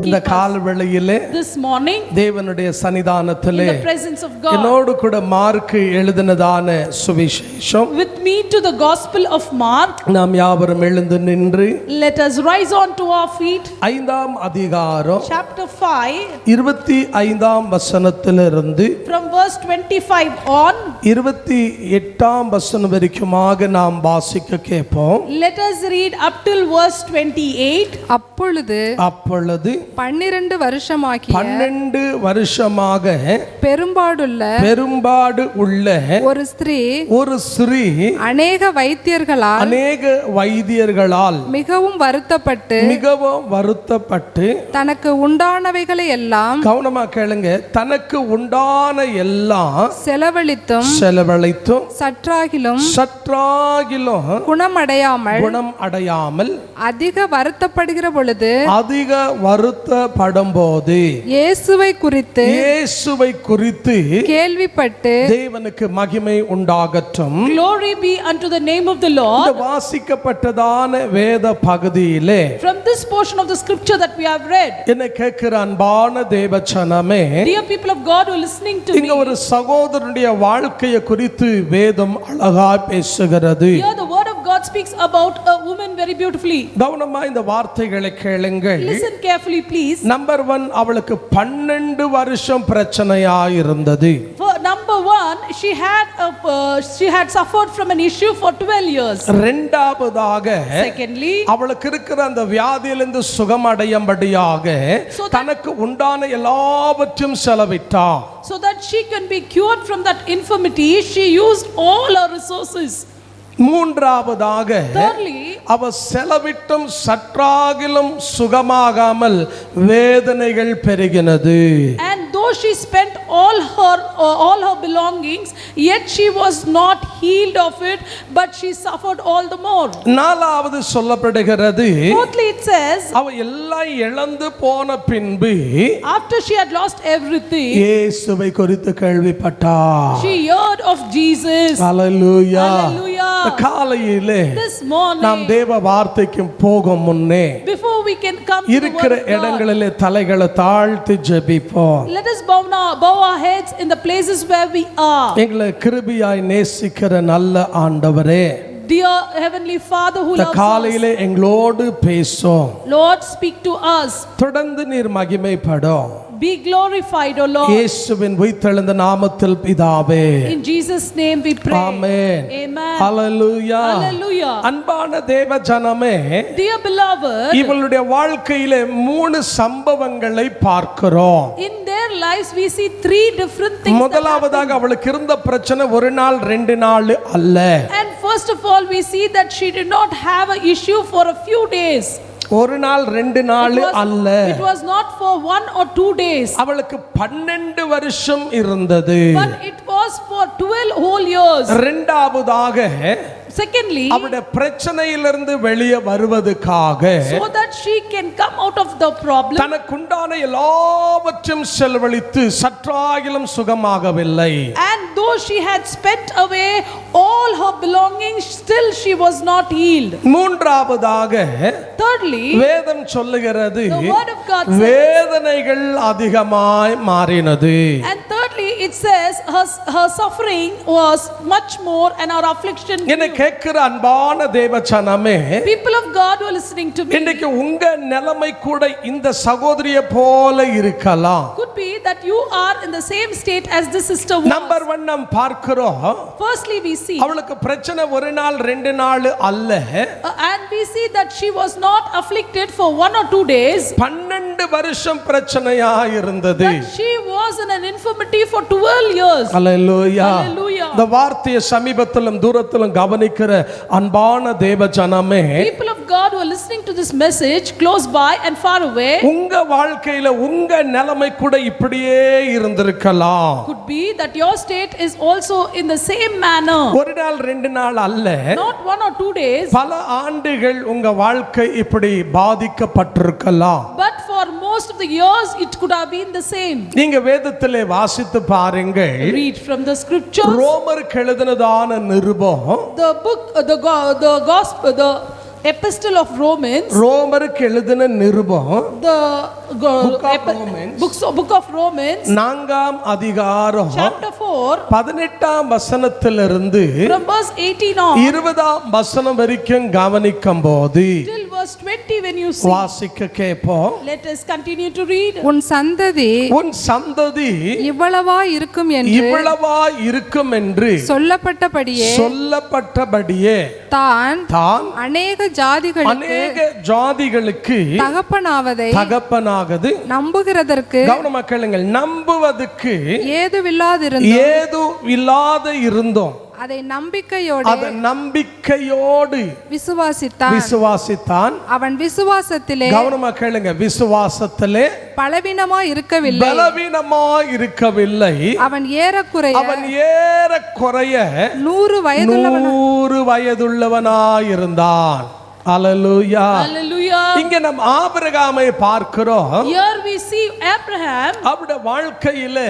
இந்த காலவேளையிலே this morning தேவனுடைய சன்னிதானத்திலே in the presence of God என்னோடு கூட மார்க் எழுதினதான சுவிசேஷம் with me to the gospel of Mark. நாம் யாவரும் எழுந்து நின்று Let us rise on to our feet. 5ஆம் அதிகாரம் Chapter 5 25ஆம் வசனத்திலிருந்து from verse 25 on 28ஆம் வசனம் வரைக்குமாக நாம் வாசிக்க கேட்போம். let us read up till verse 28. அப்பொழுது 12 வருஷமாகிய 12 வருஷமாக பெரும்பாடு உள்ள ஒரு ஸ்திரீ அநேக வைத்தியர்களால் மிகவும் வருத்தப்பட்டு தனக்கு உண்டானவைகளை எல்லாம் கவனமா கேளுங்க, தனக்கு உண்டான எல்லாம் செலவழித்தும் சற்றாகிலும் குணம் அடையாமல் அதிக வருத்தப்படும் போது இயேசுவை குறித்து கேள்விப்பட்டு தேவனுக்கு மகிமை உண்டாகட்டும். Glory be unto the name of the Lord. இந்த வாசிக்கப்பட்டதான வேத பகுதியிலே from this portion of the scripture that we have read, என்ன கேட்கிற அன்பான தேவஜனமே, dear people of God who are listening to இங்க me, ஒரு சகோதரனுடைய வாழ்க்கையை குறித்து வேதம் அழகாய் பேசுகிறது. here the word of God speaks about a woman very beautifully. கவனமா இந்த வார்த்தைகளை கேளுங்கள். Listen carefully please. நம்பர் 1, அவளுக்கு 12 வருஷம் பிரச்சனையா இருந்தது. For number 1, she had suffered from an issue for 12 years. இரண்டாவதாக secondly, அவளுக்கு இருக்கிற அந்த வியாதியிலிருந்து சுகமடையும்படியாக தனக்கு உண்டான எல்லாவற்றையும் செலவிட்டார். so that she can be cured from that infirmity, she used all her resources. மூன்றாவதாக அவ செலவிட்டும் சற்றாகிலும் சுகமாகாமல் வேதனைகள் பெருகினது. and though she spent all her belongings, yet she was not healed of it, but she suffered all the more. நாலாவது சொல்லப்படுகிறது, fourthly it says, அவ எல்லாம் இழந்து போன பின்பு after she had lost everything, இயேசுவை குறித்து கேள்விப்பட்டார். she heard of Jesus. Hallelujah. Hallelujah. காலையிலே this morning, நாம் தேவ வார்த்தைக்கு போகும் முன்னே before we can come to இருக்கிற the word of God, இடங்களிலே தலைகளை தாழ்த்தி ஜெபிப்போம். let us bow our heads in the places where we are. எங்களை கிருபையாய் நேசிக்கிற நல்ல ஆண்டவரே, dear heavenly Father who loves us, காலையிலே எங்களோடு பேசும். Lord speak to us. தொடர்ந்து நீர் மகிமைப்படும். be glorified O Lord. இயேசுவின் உயிர்த்தெழுந்த நாமத்தில் பிதாவே, in Jesus name we pray. Amen. Amen. Hallelujah. Hallelujah. அன்பான தேவ ஜனமே, dear beloved, இவளுடைய வாழ்க்கையிலே 3 சம்பவங்களை பார்க்கிறோம். in their lives we see 3 different things. முதலாவதாக அவளுக்கு இருந்த பிரச்சனை ஒரு நாள் 2 நாள் அல்ல. and first of all we see that she did not have a issue for a few days. ஒரு நாள் 2 நாள் அல்ல. it was not for 1 or 2 days. அவளுக்கு 12 வருஷம் இருந்தது. but it was for 12 whole years. இரண்டாவதாக secondly, அவளுடைய பிரச்சனையிலிருந்து வெளியே வருவதற்காக so that she can come out of the problem, தனக்குண்டான எல்லாவற்றையும் செலவழித்து சற்றாகிலும் சுகமாகவில்லை. and though she had spent away all her belongings, still she was not healed. மூன்றாவதாக thirdly, வேதம் சொல்லுகிறது, the word of God says, வேதனைகள் அதிகமாய் மாறினது. and thirdly it says her suffering was much more and her affliction என்னை கேட்கிற அன்பான தேவஜனமே, people of God who are listening to me, இன்னைக்கு உங்க நிலைமை கூட இந்த சகோதரியை போல இருக்கலாம். could be that you are in the same state as this sister was. Number 1 நாம் பார்க்கிறோம், firstly we see அவளுக்கு பிரச்சனை ஒரு நாள் 2 நாள் அல்ல. and we see that she was not afflicted for 1 or 2 days. 12 வருஷம் பிரச்சனையா இருந்தது. but she was in an infirmity for 12 years. Hallelujah. Hallelujah. இந்த வார்த்தையை சமீபத்திலும் தூரத்திலும் கவனிக்கிற அன்பான தேவஜனமே, people of God who are listening to this message close by and far away, உங்க வாழ்க்கையில உங்க நிலைமை கூட இப்படியே இருந்திருக்கலாம். could be that your state is also in the same manner. ஒரு நாள் 2 நாள் அல்ல, not 1 or 2 days, பல ஆண்டுகள் உங்க வாழ்க்கை இப்படி பாதிக்கப்பட்டிருக்கலாம். but for most of the years it could have been the same. நீங்க வேதத்திலே வாசித்து பாருங்கள். read from the scriptures. ரோமருக்கு எழுதினதான நிருபம், the book the gospel, the epistle of Romans, ரோமருக்கு எழுதின நிருபம் the Book of Romans. book of Romans, 4ஆம் அதிகாரம் chapter 4, 18ஆம் வசனத்திலிருந்து from verse 18 on 20ஆம் வசனம் வரைக்கும் கவனிக்கும் போது till verse 20, when you see, வாசிக்க கேட்போம். let us continue to read. உன் சந்ததி உன் சந்ததி இவ்வளவா இருக்கும் என்று இவ்வளவா இருக்கும் என்று சொல்லப்பட்டபடியே சொல்லப்பட்டபடியே தான் தான் அநேக ஜாதிகளுக்கு அநேக ஜாதிகளுக்கு தகப்பனாவதை தகப்பனாகது. நம்புகிறதற்கு கவனமா கேளுங்கள். நம்புவதற்கு ஏதுவில்லாதிருந்தும் ஏது இல்லாத இருந்தோம். அதை நம்பிக்கையோடு அத நம்பிக்கையோடு விசுவாசித்தான். விசுவாசித்தான். அவன் விசுவாசத்திலே கவனமா கேளுங்க. விசுவாசத்திலே பலவீனமா இருக்கவில்லை. பலவீனமா இருக்கவில்லை. அவன் ஏறக்குறைய அவன் ஏறக்குறைய 100 வயதுள்ளவனாயிருந்தான். அல்லேலூயா. Hallelujah. இங்க நாம் ஆபிரகாமை பார்க்கிறோம். Here we see Abraham அவருடைய வாழ்க்கையிலே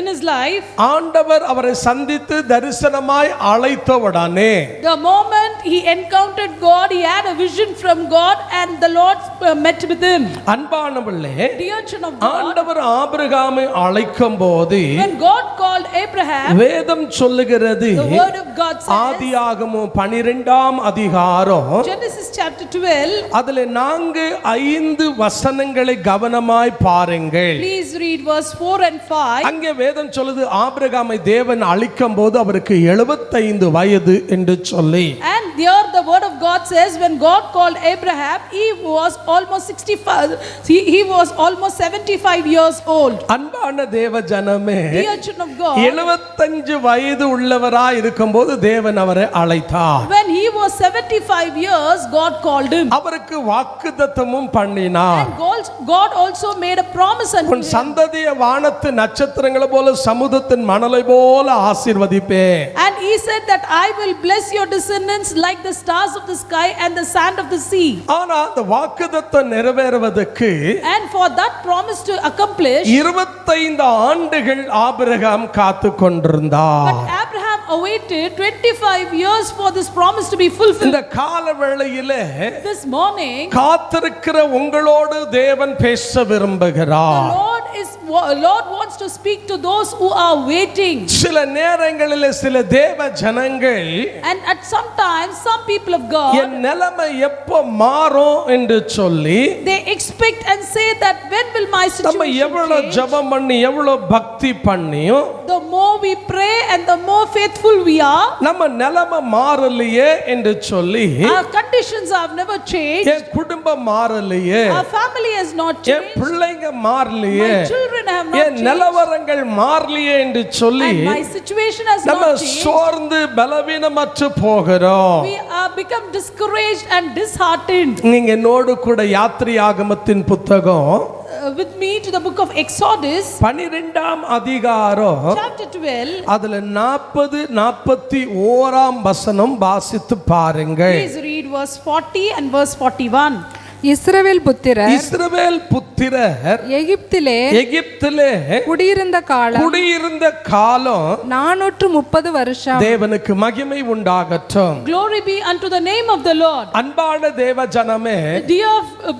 in his life. ஆண்டவர் அவரை சந்தித்து தரிசனமாய் அழைத்தவுடனே The moment he encountered God, he had a vision from God and the Lord met with him. அன்பானவர்களே, Dear children of God, ஆண்டவர் ஆபிரகாமை அழைக்கும் போது when God called Abraham, வேதம் சொல்லுகிறது, the word of God says, ஆதியாகமம் 12ஆம் அதிகாரம் Genesis chapter 12, அதிலே 4-5 வசனங்களை கவனமாய் பாருங்கள். please read verse 4 and 5. அங்கே வேதம் சொல்லுது, ஆபிரகாமை தேவன் அழைக்கும் போது அவருக்கு 75 வயது என்று சொல்லி. And here the word of God says, when God called Abraham, he was almost 65, he was almost 75 years old. அன்பான தேவ ஜனமே, Dear children of God, 75 வயது உள்ளவராய் இருக்கும்போது தேவன் அவரை அழைத்தார். when he was 75 years, God called him. அவருக்கு வாக்குத்தத்தமும் பண்ணினார். And God also made a promise unto உன் him. சந்ததியை வானத்து நட்சத்திரங்களை போல சமுத்திரத்தின் மணலை போல ஆசீர்வதிப்பேன். And he said that I will bless your descendants like the stars of the sky and the sand of the sea. ஆனா அந்த வாக்குத்தத்தம் நிறைவேறுவதற்கு And for that promise to accomplish, 25 ஆண்டுகள் ஆபிரகாம் காத்து கொண்டிருந்தார். but Abraham awaited 25 years for this promise to be fulfilled. இந்த கால வேளையிலே This morning, காத்திருக்கிற உங்களோடு தேவன் பேச விரும்புகிறார். Lord wants to speak to those who are waiting. சில நேரங்களிலே சில தேவ ஜனங்கள் And at some times, some people of God, என் நிலைமை எப்போ மாறும் என்று சொல்லி they expect and say that when will my நம்ம situation எவ்வளவு change? ஜெபம் பண்ணி எவ்வளவு பக்தி பண்ணியும் The more we pray and the more faithful we are, நம்ம நிலைமை மாறலையே என்று சொல்லி, our conditions have never changed. என் குடும்பம் மாறலையே, Our family has not N changed. பிள்ளைங்க மாறலையே, My children have not N changed. நிலவரங்கள் மாறலையே என்று சொல்லி And my situation has நம்ம not changed. சோர்ந்து பலவீனமற்று போகிறோம். We are become discouraged and disheartened. நீங்க என்னோடு கூட யாத்திரையாகமத்தின் புத்தகம் With me to the book of Exodus, 12ஆம் அதிகாரம் chapter 12. அதுல 40-41 வசனம் வாசித்து பாருங்கள். Please read verse 40 and verse 41. இஸ்ரவேல் புத்திரர் இஸ்ரவேல் புத்திரர் எகிப்திலே குடியிருந்த காலம் 430 வருஷம். தேவனுக்கு மகிமை உண்டாகட்டும். Glory be unto the name of the Lord. அன்பான தேவ ஜனமே, Dear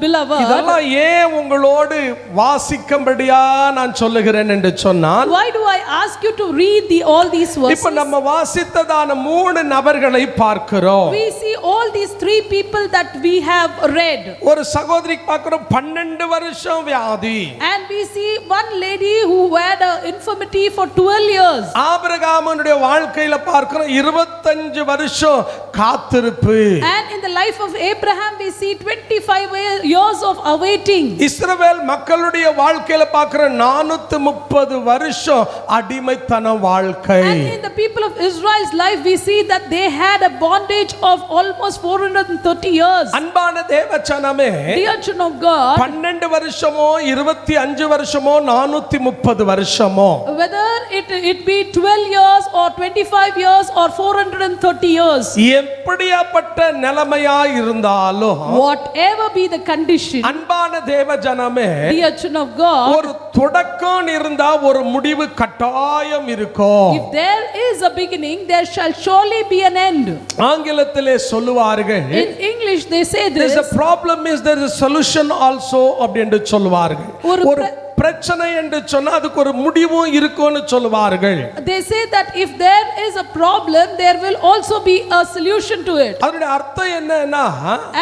beloved, இதெல்லாம் ஏன் உங்களோடு வாசிக்கும்படியா நான் சொல்லுகிறேன் என்று சொன்னால், why do I ask you to read all these verses? இப்ப நம்ம வாசித்ததான 3 நபர்களை பார்க்கிறோம். We see all these 3 people that we have read. ஒரு சகோதரி பார்க்கிறோம், 12 வருஷம் வியாதி. And we see one lady who had an infirmity for 12 years. ஆபிரகாமுடைய வாழ்க்கையில பார்க்கிறோம் 25 வருஷம் காத்திருப்பு. And in the life of Abraham we see 25 years of awaiting. இஸ்ரவேல் மக்களுடைய வாழ்க்கையில பார்க்கிறோம் 430 வருஷம் அடிமைத்தன வாழ்க்கை. And in the people of Israel's life we see that they had a bondage of almost 430 years. அன்பான தேவஜனமே, Dear children of God, 12 வருஷமோ 25 வருஷமோ 430 வருஷமோ, whether it be 12 years or 25 years or 430 years, எப்படியாப்பட்ட நிலைமை நிலைமையா இருந்தாலும் whatever be the condition, அன்பான தேவ ஜனமே, dear children of God, ஒரு தொடக்கம் இருந்தா ஒரு முடிவு கட்டாயம் இருக்கும். if there is a beginning, there shall surely be an end. ஆங்கிலத்திலே சொல்லுவார்கள், In English they say there's this, a problem is there is a solution also அப்படின்னு சொல்லுவார்கள். ஒரு பிரச்சனை என்று சொன்னா அதுக்கு ஒரு முடிவும் இருக்கும்னு சொல்லுவார்கள். they say that if there is a problem, there will also be a solution to it. அதனுடைய அர்த்தம் என்னன்னா,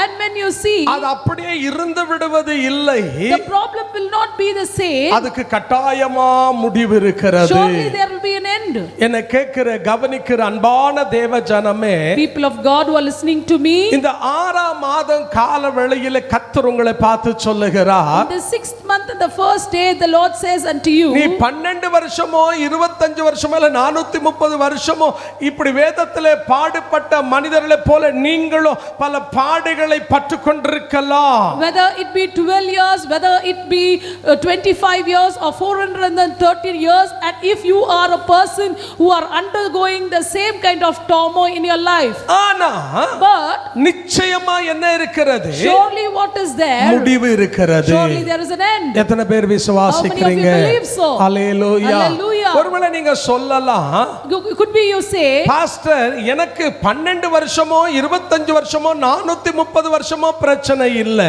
And when you see, அது அப்படியே இருந்து விடுவது இல்லை, the problem will not be the same, அதுக்கு கட்டாயமா முடிவு இருக்கிறது. surely there will be an end. என்ன கேட்கிற கவனிக்கிற அன்பான தேவ ஜனமே, People of God who are listening to me, இந்த 6ஆம் மாதம் கால வேளையிலே கர்த்தர் உங்களை பார்த்து சொல்லுகிறார், in the 6th month and the first day the Lord says unto you, நீ 12 வருஷமோ 25 வருஷமோ இல்ல 430 வருஷமோ இப்படி வேதத்திலே பாடுபட்ட மனிதர்களை போல நீங்களும் பல பாடுகளை பற்றுக் கொண்டிருக்கலாம். whether it be 12 years, whether it be 25 years or 430 years, and if you are a person who are undergoing the same kind of turmoil in your life, ஆனா but நிச்சயமா என்ன இருக்கிறது? surely what is there? முடிவு இருக்கிறது. Surely there is an end. எத்தனை பேர் விசுவாசிக்கிறீங்க? How many of you believe so? Hallelujah. Hallelujah. ஒருவேளை நீங்க சொல்லலாம், Could be you say, pastor எனக்கு 12 வருஷமோ 25 வருஷமோ 430 வருஷமோ பிரச்சனை இல்ல.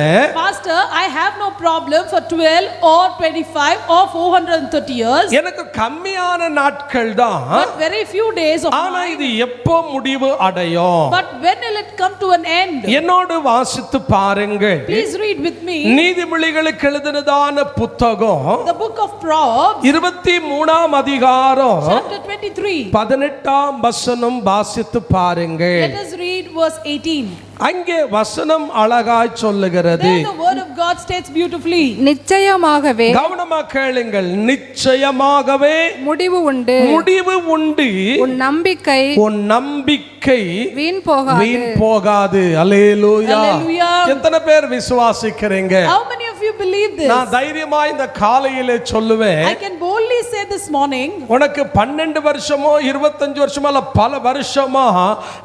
Pastor, I have no problem for 12 or 25 or 430 years. எனக்கு கம்மியான நாட்கள் தான். But very few days of ஆனா mine. இது எப்போ முடிவு அடையும்? But when will it come to an end? என்னோடு வாசித்து பாருங்கள். Please read with me நீதிமொழிகளுக்கு எழுதினதான புத்தகம் the book of Proverbs, 23ஆம் அதிகாரம் chapter 23. 18ஆம் வசனம் வாசித்து பாருங்கள். Let us read verse 18. அங்கே வசனம் அழகாய் சொல்லுகிறது. There the word of God states beautifully. நிச்சயமாகவே கவனமா கேளுங்கள். நிச்சயமாகவே முடிவு உண்டு, முடிவு உண்டு, உன் நம்பிக்கை உன் நம்பிக்கை வீண் போகாது. வீண் போகாது. அல்லேலூயா. Hallelujah. எத்தனை பேர் விசுவாசிக்கிறீங்க? How many of you believe this? நான் தைரியமா இந்த காலையிலே சொல்லுவேன், I can boldly say this morning, உனக்கு 12 வருஷமோ 25 வருஷமோ அல்ல பல வருஷமா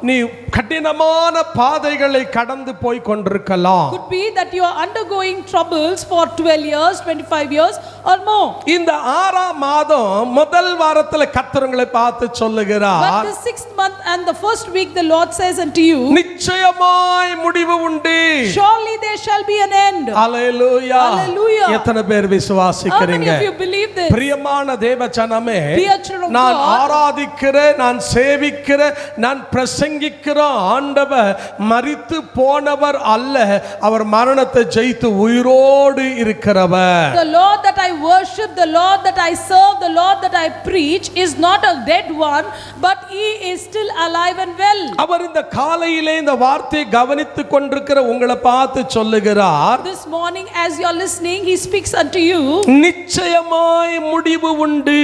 நீ கடினமான பாதைகளை கடந்து போய் கொண்டிருக்கலாம். could be that you are undergoing troubles for 12 years, 25 years or more. இந்த 6ஆம் மாதம் முதல் வாரத்துல கர்த்தர் உங்களை பார்த்து But சொல்லுகிறார், the 6th month and the first week the Lord says unto you, நிச்சயமாய் முடிவு உண்டு. surely there shall be an end. Hallelujah. Hallelujah. எத்தனை பேர் How many விசுவாசிக்கிறீங்க? of you believe this? பிரியமான தேவ ஜனமே, Dear children of நான் God, ஆராதிக்கிற, நான் சேவிக்கிற, நான் பிரசங்கிக்கிற ஆண்டவர் மரித்து போனவர் அல்ல, அவர் மரணத்தை ஜெயித்து உயிரோடு இருக்கிறவர். the Lord that I worship, the Lord that I serve, the Lord that I preach is not a dead one, but he is still alive and well. அவர் இந்த காலையிலே இந்த வார்த்தையை கவனித்துக் கொண்டிருக்கிற உங்களை பார்த்து சொல்லுகிறார், This morning as you are listening, he speaks unto you, நிச்சயமாய் முடிவு உண்டு.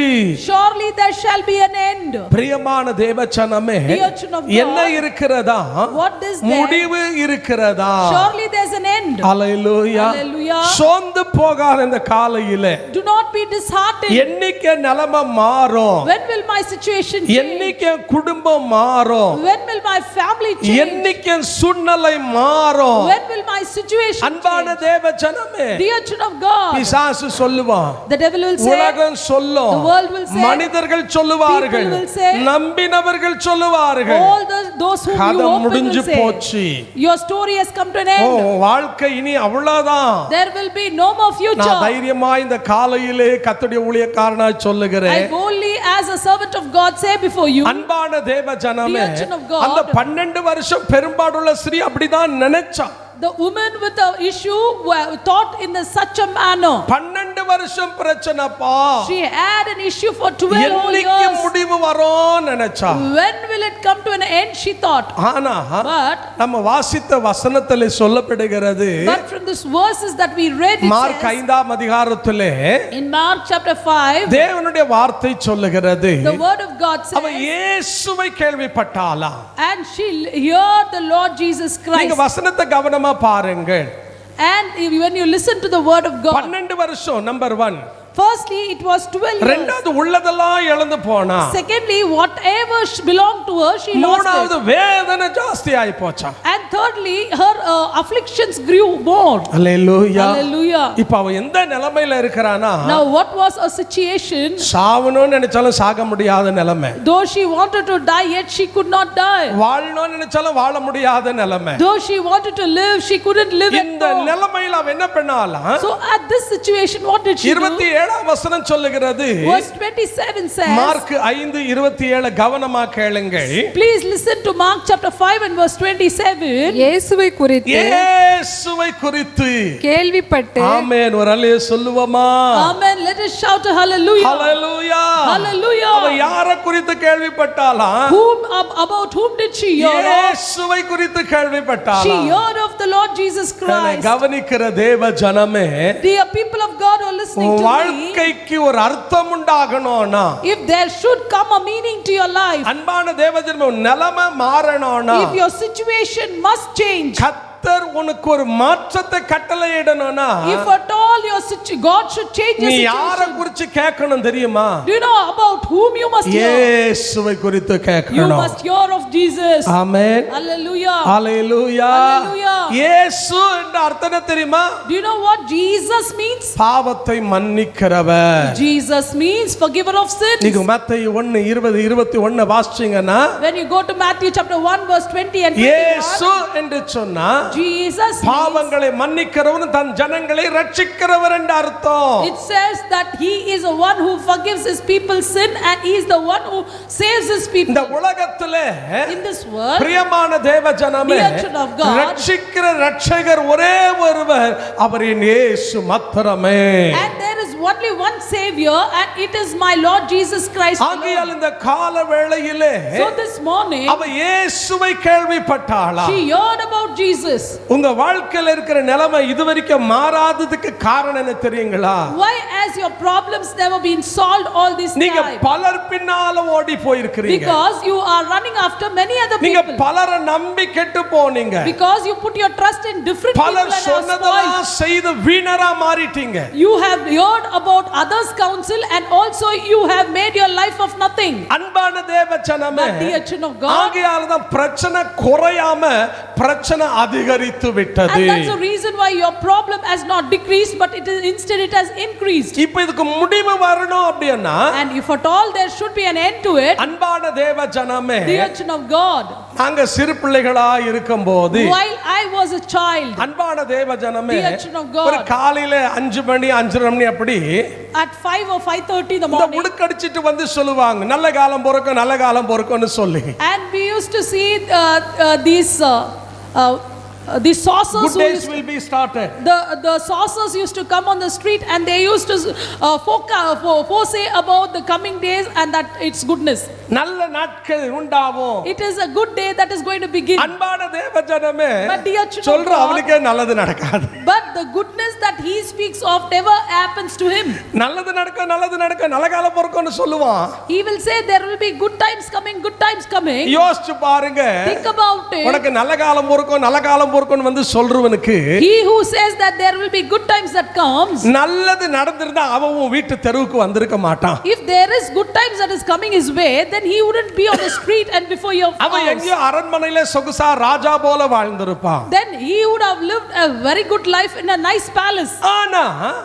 surely there shall be an end. பிரியமான தேவ ஜனமே, Dear children of God, என்ன இருக்கிறதா? what is there? முடிவு இருக்கிறதா? Surely there's an end. Hallelujah. Hallelujah. சோர்ந்து போகாத இந்த காலையிலே Do not be disheartened. என்னைக்கு நிலைமை மாறும்? When will my situation change? என்னைக்கு குடும்பம் மாறும்? When will my family change? என்னைக்கு சூழ்நிலை மாறும்? When will my situation அன்பான change? தேவ ஜனமே, Dear children of God, பிசாசு சொல்லுவான், the devil will say, உலகம் சொல்லும், the world will say, மனிதர்கள் சொல்லுவார்கள், people will say, நம்பினவர்கள் சொல்லுவார்கள், all those whom you கதை open முடிஞ்சு will say, போச்சு, your story has come to an O end. வாழ்க்கை இனி அவ்வளவுதான். There will be no more future. நான் தைரியமா இந்த காலையிலே கர்த்தருடைய ஊழியக்காரனாய் சொல்லுகிறேன், I boldly as a servant of God say before you, அன்பான தேவ ஜனமே, Dear children of God, அந்த 12 வருஷம் பெரும்பாடுள்ள ஸ்திரீ அப்படிதான் நினைச்சா. the woman with the issue were thought in such a manner. 12 வருஷம் பிரச்சனைப்பா, She had an issue for 12 whole என்னைக்கு years. முடிவு வரும் நினைச்சா. When will it come to an end, she thought. ஆனா But நம்ம வாசித்த வசனத்திலே சொல்லப்படுகிறது, But from this verses that we read, it mark says, 5ஆம் அதிகாரத்திலே in Mark chapter 5, தேவனுடைய வார்த்தை சொல்லுகிறது, the word of God அவ says, இயேசுவை கேள்விப்பட்டாளா. and she heard the Lord Jesus நீங்க Christ. வசனத்தை கவனமா பாருங்கள். And when you listen to the word of God, 12 வருஷம் number 1. firstly it was 12 years. ரெண்டாவது உள்ளதெல்லாம் இழந்து போனா. Secondly, whatever belonged to her, she lost மூணாவது it. வேதனை ஜாஸ்தி ஆயி போச்சா. And thirdly, her afflictions grew more. Hallelujah. Hallelujah. இப்ப அவ எந்த நிலைமையில இருக்கிறானா, Now what was her situation? சாவணும்னு நினைச்சாலும் சாக முடியாத நிலைமை, Though she wanted to die, yet she could not die. வாழணும்னு நினைச்சாலும் வாழ முடியாத நிலைமை. Though she wanted to live, she couldn't live இந்த anymore. நிலைமையில அவ என்ன பண்ணாலாம்? So at this situation, what did she do? 27ஆம் வசனம் சொல்லுகிறது, Verse 27 says, மார்க் 5:27 கவனமா கேளுங்கள். please listen to Mark chapter 5 and verse 27. இயேசுவை குறித்து இயேசுவை குறித்து கேள்விப்பட்டு ஆமென். ஒரு அல்லேலூயா சொல்லுவோமா? Amen. Let us shout a hallelujah. Hallelujah. Hallelujah. அவ யாரை குறித்து கேள்விப்பட்டாலாம்? About whom did she hear of? இயேசுவை குறித்து She கேள்விப்பட்டாலாம். heard of the Lord Jesus Christ. கவனிக்கிற தேவ ஜனமே, Dear people of God who are listening to me, வாழ்க்கைக்கு ஒரு அர்த்தம் உண்டாகணும்னா, if there should come a meaning to your life, அன்பான தேவ ஜனமே, நிலைமை மாறணும்னா, if your situation must change, கர்த்தர் உனக்கு ஒரு மாற்றத்தை கட்டளையிடணும்னா, if at all God should change your நீ யாரை situation, குறித்து கேட்கணும் தெரியுமா? do you know about whom you must hear? இயேசுவை குறித்து You கேட்கணும். must hear of Jesus. Amen. Hallelujah. Hallelujah. Hallelujah. இயேசு என்ற அர்த்தம் என்ன தெரியுமா? Do you know what Jesus means? பாவத்தை மன்னிக்கிறவர். Jesus means forgiver of sins. நீங்க மத்தேயு 1:20-21 வாசிச்சீங்கன்னா, When you go to Matthew chapter 1 verse 20 and 21, இயேசு என்று சொன்னா Jesus means, பாவங்களை மன்னிக்கிறவர், தன் ஜனங்களை ரட்சிக்கிறவர் என்ற அர்த்தம். it says that he is the one who forgives his people's sin and he is the one who saves his people. இந்த உலகத்திலே In this world, பிரியமான தேவ ஜனமே, Dear children of God, ரட்சிக்கிற ரட்சகர் ஒரே ஒருவர், அவரின் இயேசு மாத்திரமே. and there is only one savior and it is my Lord Jesus Christ ஆகையால் alone. இந்த கால வேளையிலே So this morning அவ இயேசுவை கேள்விப்பட்டாளா? she heard about Jesus. உங்க வாழ்க்கையில இருக்கிற நிலைமை இதுவரைக்கும் மாறாததுக்கு காரணம் என்ன தெரியுங்களா? Why has your problems never been solved all this நீங்க time? பலர் பின்னால ஓடி போயிருக்கிறீங்க. Because you are running after many other நீங்க people. பலரை நம்பி கெட்டு போனீங்க. Because you put your trust in different people பலர் and are சொன்னதெல்லாம் spoiled. செய்து வீணரா மாறிட்டீங்க. You have heard about others' counsel and also you have made your life of nothing. அன்பான தேவ ஜனமே, But dear children of God, ஆகையால தான் பிரச்சனை குறையாம பிரச்சனை அதிகரித்து விட்டது. and that's the reason why your problem has not decreased but it is instead it has increased. இப்போ இதுக்கு முடிவு வரணும் அப்படின்னா, And if at all there should be an end to it, அன்பான தேவ ஜனமே, dear children of God, நாங்க சிறு பிள்ளைகளா இருக்கும்போது, while I was a child, அன்பான தேவ ஜனமே, Dear children of God, ஒரு காலையில 5 மணி 5:30 மணி அப்படி at 5 or 5:30 in the இந்த morning, முடுக்கடிச்சிட்டு வந்து சொல்லுவாங்க, நல்ல காலம் பொறுக்கும் நல்ல காலம் பொறுக்கும்னு சொல்லி. and we used to see these saucers Good who days used, will be started. the saucers used to come on the street and they used to foresay about the coming days and that its goodness. நல்ல நாட்கள் உண்டாகும். It is a good day that is going to begin. அன்பான தேவ ஜனமே, But dear children of சொல்ற God, அவனுக்கே நல்லது நடக்காது. but the goodness that he speaks of never happens to him. நல்லது நடக்கும் நல்லது நடக்கும் நல்ல காலம் பொறுக்கும்னு சொல்லுவான். He will say there will be good times coming, good times coming. யோசிச்சு பாருங்க, Think about it. உனக்கு நல்ல காலம் பொறுக்கும் நல்ல காலம் பொறுக்கும்னு வந்து சொல்றவனுக்கு, He who says that there will be good times that comes, நல்லது நடந்திருந்தா அவன் உன் வீட்டு தெருவுக்கு வந்திருக்க மாட்டான். if there is good times that is coming his way, then he wouldn't be on the street and before your அவன் house. எங்கேயோ அரண்மனையில சொகுசா ராஜா போல வாழ்ந்திருப்பான். Then he would have lived a very good life in a nice palace. ஆனா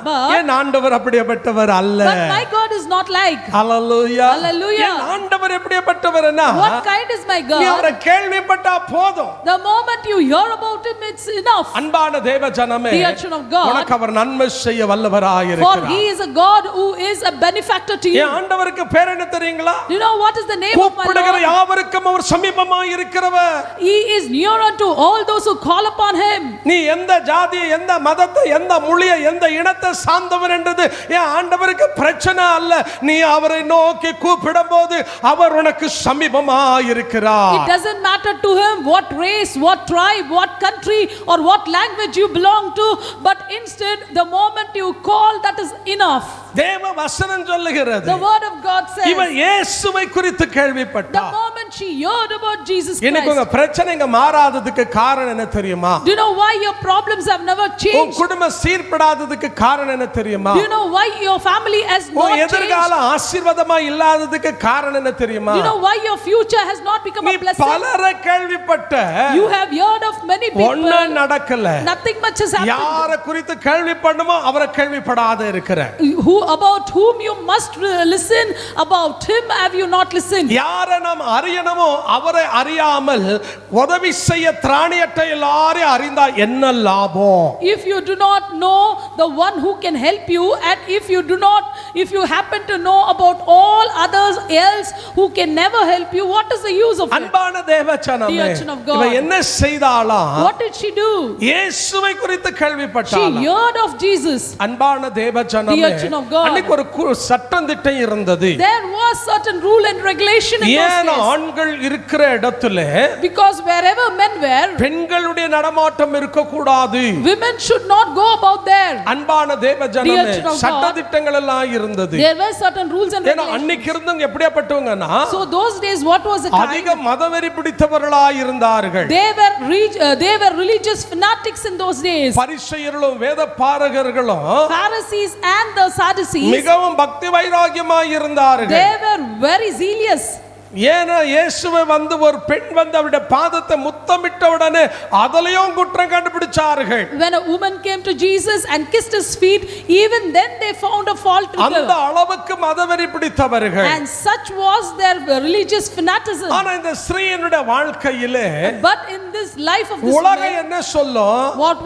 But- என் ஆண்டவர் அப்படிப்பட்டவர் அல்ல. But my God is not like. Hallelujah. Hallelujah. என் ஆண்டவர் எப்படிப்பட்டவர்னா, What kind is my நீ God? அவரை கேள்விப்பட்டா போதும். The moment you hear about him, it's enough. அன்பான தேவ ஜனமே, Dear children of God, உனக்கு அவர் நன்மை செய்ய வல்லவராய் for இருக்கிறார். he is a God who is a benefactor to you. என் ஆண்டவருக்கு பேர் என்ன தெரியுங்களா? Do you know what is the name of my கூப்பிடுகிற Lord? யாவருக்கும் அவர் சமீபமாய் இருக்கிறவர். He is near unto all those who call upon him. நீ எந்த ஜாதி எந்த மதத்தை எந்த மொழியை எந்த இனத்தை சார்ந்தவன் என்றது என் ஆண்டவருக்கு பிரச்சனை அல்ல. நீ அவரை நோக்கி கூப்பிடும்போது அவர் உனக்கு சமீபமாய் இருக்கிறார். It doesn't matter to him what race, what tribe, what country or what language you belong to, but instead the moment you call, that is enough. தேவ வசனம் சொல்லுகிறது The word of God says, இவன் இயேசுவை குறித்து the கேள்விப்பட்டான். moment she heard about Jesus எனக்கு Christ. உங்க பிரச்சனைங்க மாறாததுக்கு காரணம் என்ன தெரியுமா? Do you know why your problems have never உன் changed? குடும்பம் சீர்படாததுக்கு காரணம் என்ன தெரியுமா? Do you know why your family has உன் not changed? எதிர்காலம் ஆசீர்வாதமா இல்லாததுக்கு காரணம் என்ன தெரியுமா? Do you know why your future has not become நீ a blessing? பலரை கேள்விப்பட்ட You have heard of many ஒண்ணு people. நடக்கல. Nothing much has happened. யாரை குறித்து கேள்விப்படணுமோ அவரை கேள்விப்படாத இருக்கிற. About whom you must listen, about him have you not listened? யாரை நாம் அறியணுமோ அவரை அறியாமல் உதவி செய்ய திராணியற்ற எல்லாரையும் அறிந்தா என்ன லாபம்? If you do not know the one who can help you, and if you happen to know about all others else who can never help you, what is the use of it? அன்பான தேவச்சனமே, Dear children of God. இவ என்ன செய்தாலாம்? What did she do? இயேசுவை குறித்து She கேள்விப்பட்டாளாம். heard of Jesus. அன்பான தேவச்சனமே, Dear children of God. அன்னைக்கு ஒரு சட்டம் திட்டம் இருந்தது. There was certain rule and regulation in those ஏன் days. ஆண்கள் இருக்கிற இடத்துல Because wherever men were, பெண்களுடைய நடமாட்டம் இருக்க கூடாது. women should not go about there. அன்பான தேவஜனமே, Dear children of God. சட்ட திட்டங்கள் எல்லாம் இருந்தது. There were certain rules and ஏன்னா regulations. அன்னைக்கு இருந்தவங்க எப்படியாப்பட்டவங்கன்னா So those days, what was the அதிக kind? மதவெறி பிடித்தவர்களாய் இருந்தார்கள். They were religious fanatics in those days. பரிசேயர்களும் வேத பாரகர்களும் Pharisees and the Sadducees, மிகவும் பக்தி வைராகியமாய் இருந்தார்கள். they were very zealous. ஏன்னா இயேசுவை வந்து ஒரு பெண் வந்து அவருடைய பாதத்தை முத்தமிட்ட உடனே அதிலையும் குற்றம் கண்டுபிடிச்சார்கள். When a woman came to Jesus and kissed his feet, even then they found a fault with அந்த her. அளவுக்கு மதவெறி பிடித்தவர்கள். And such was their religious fanaticism. ஆனா இந்த ஸ்திரீயினுடைய வாழ்க்கையிலே But in this life of this உலகம் woman, என்ன சொல்லும்? what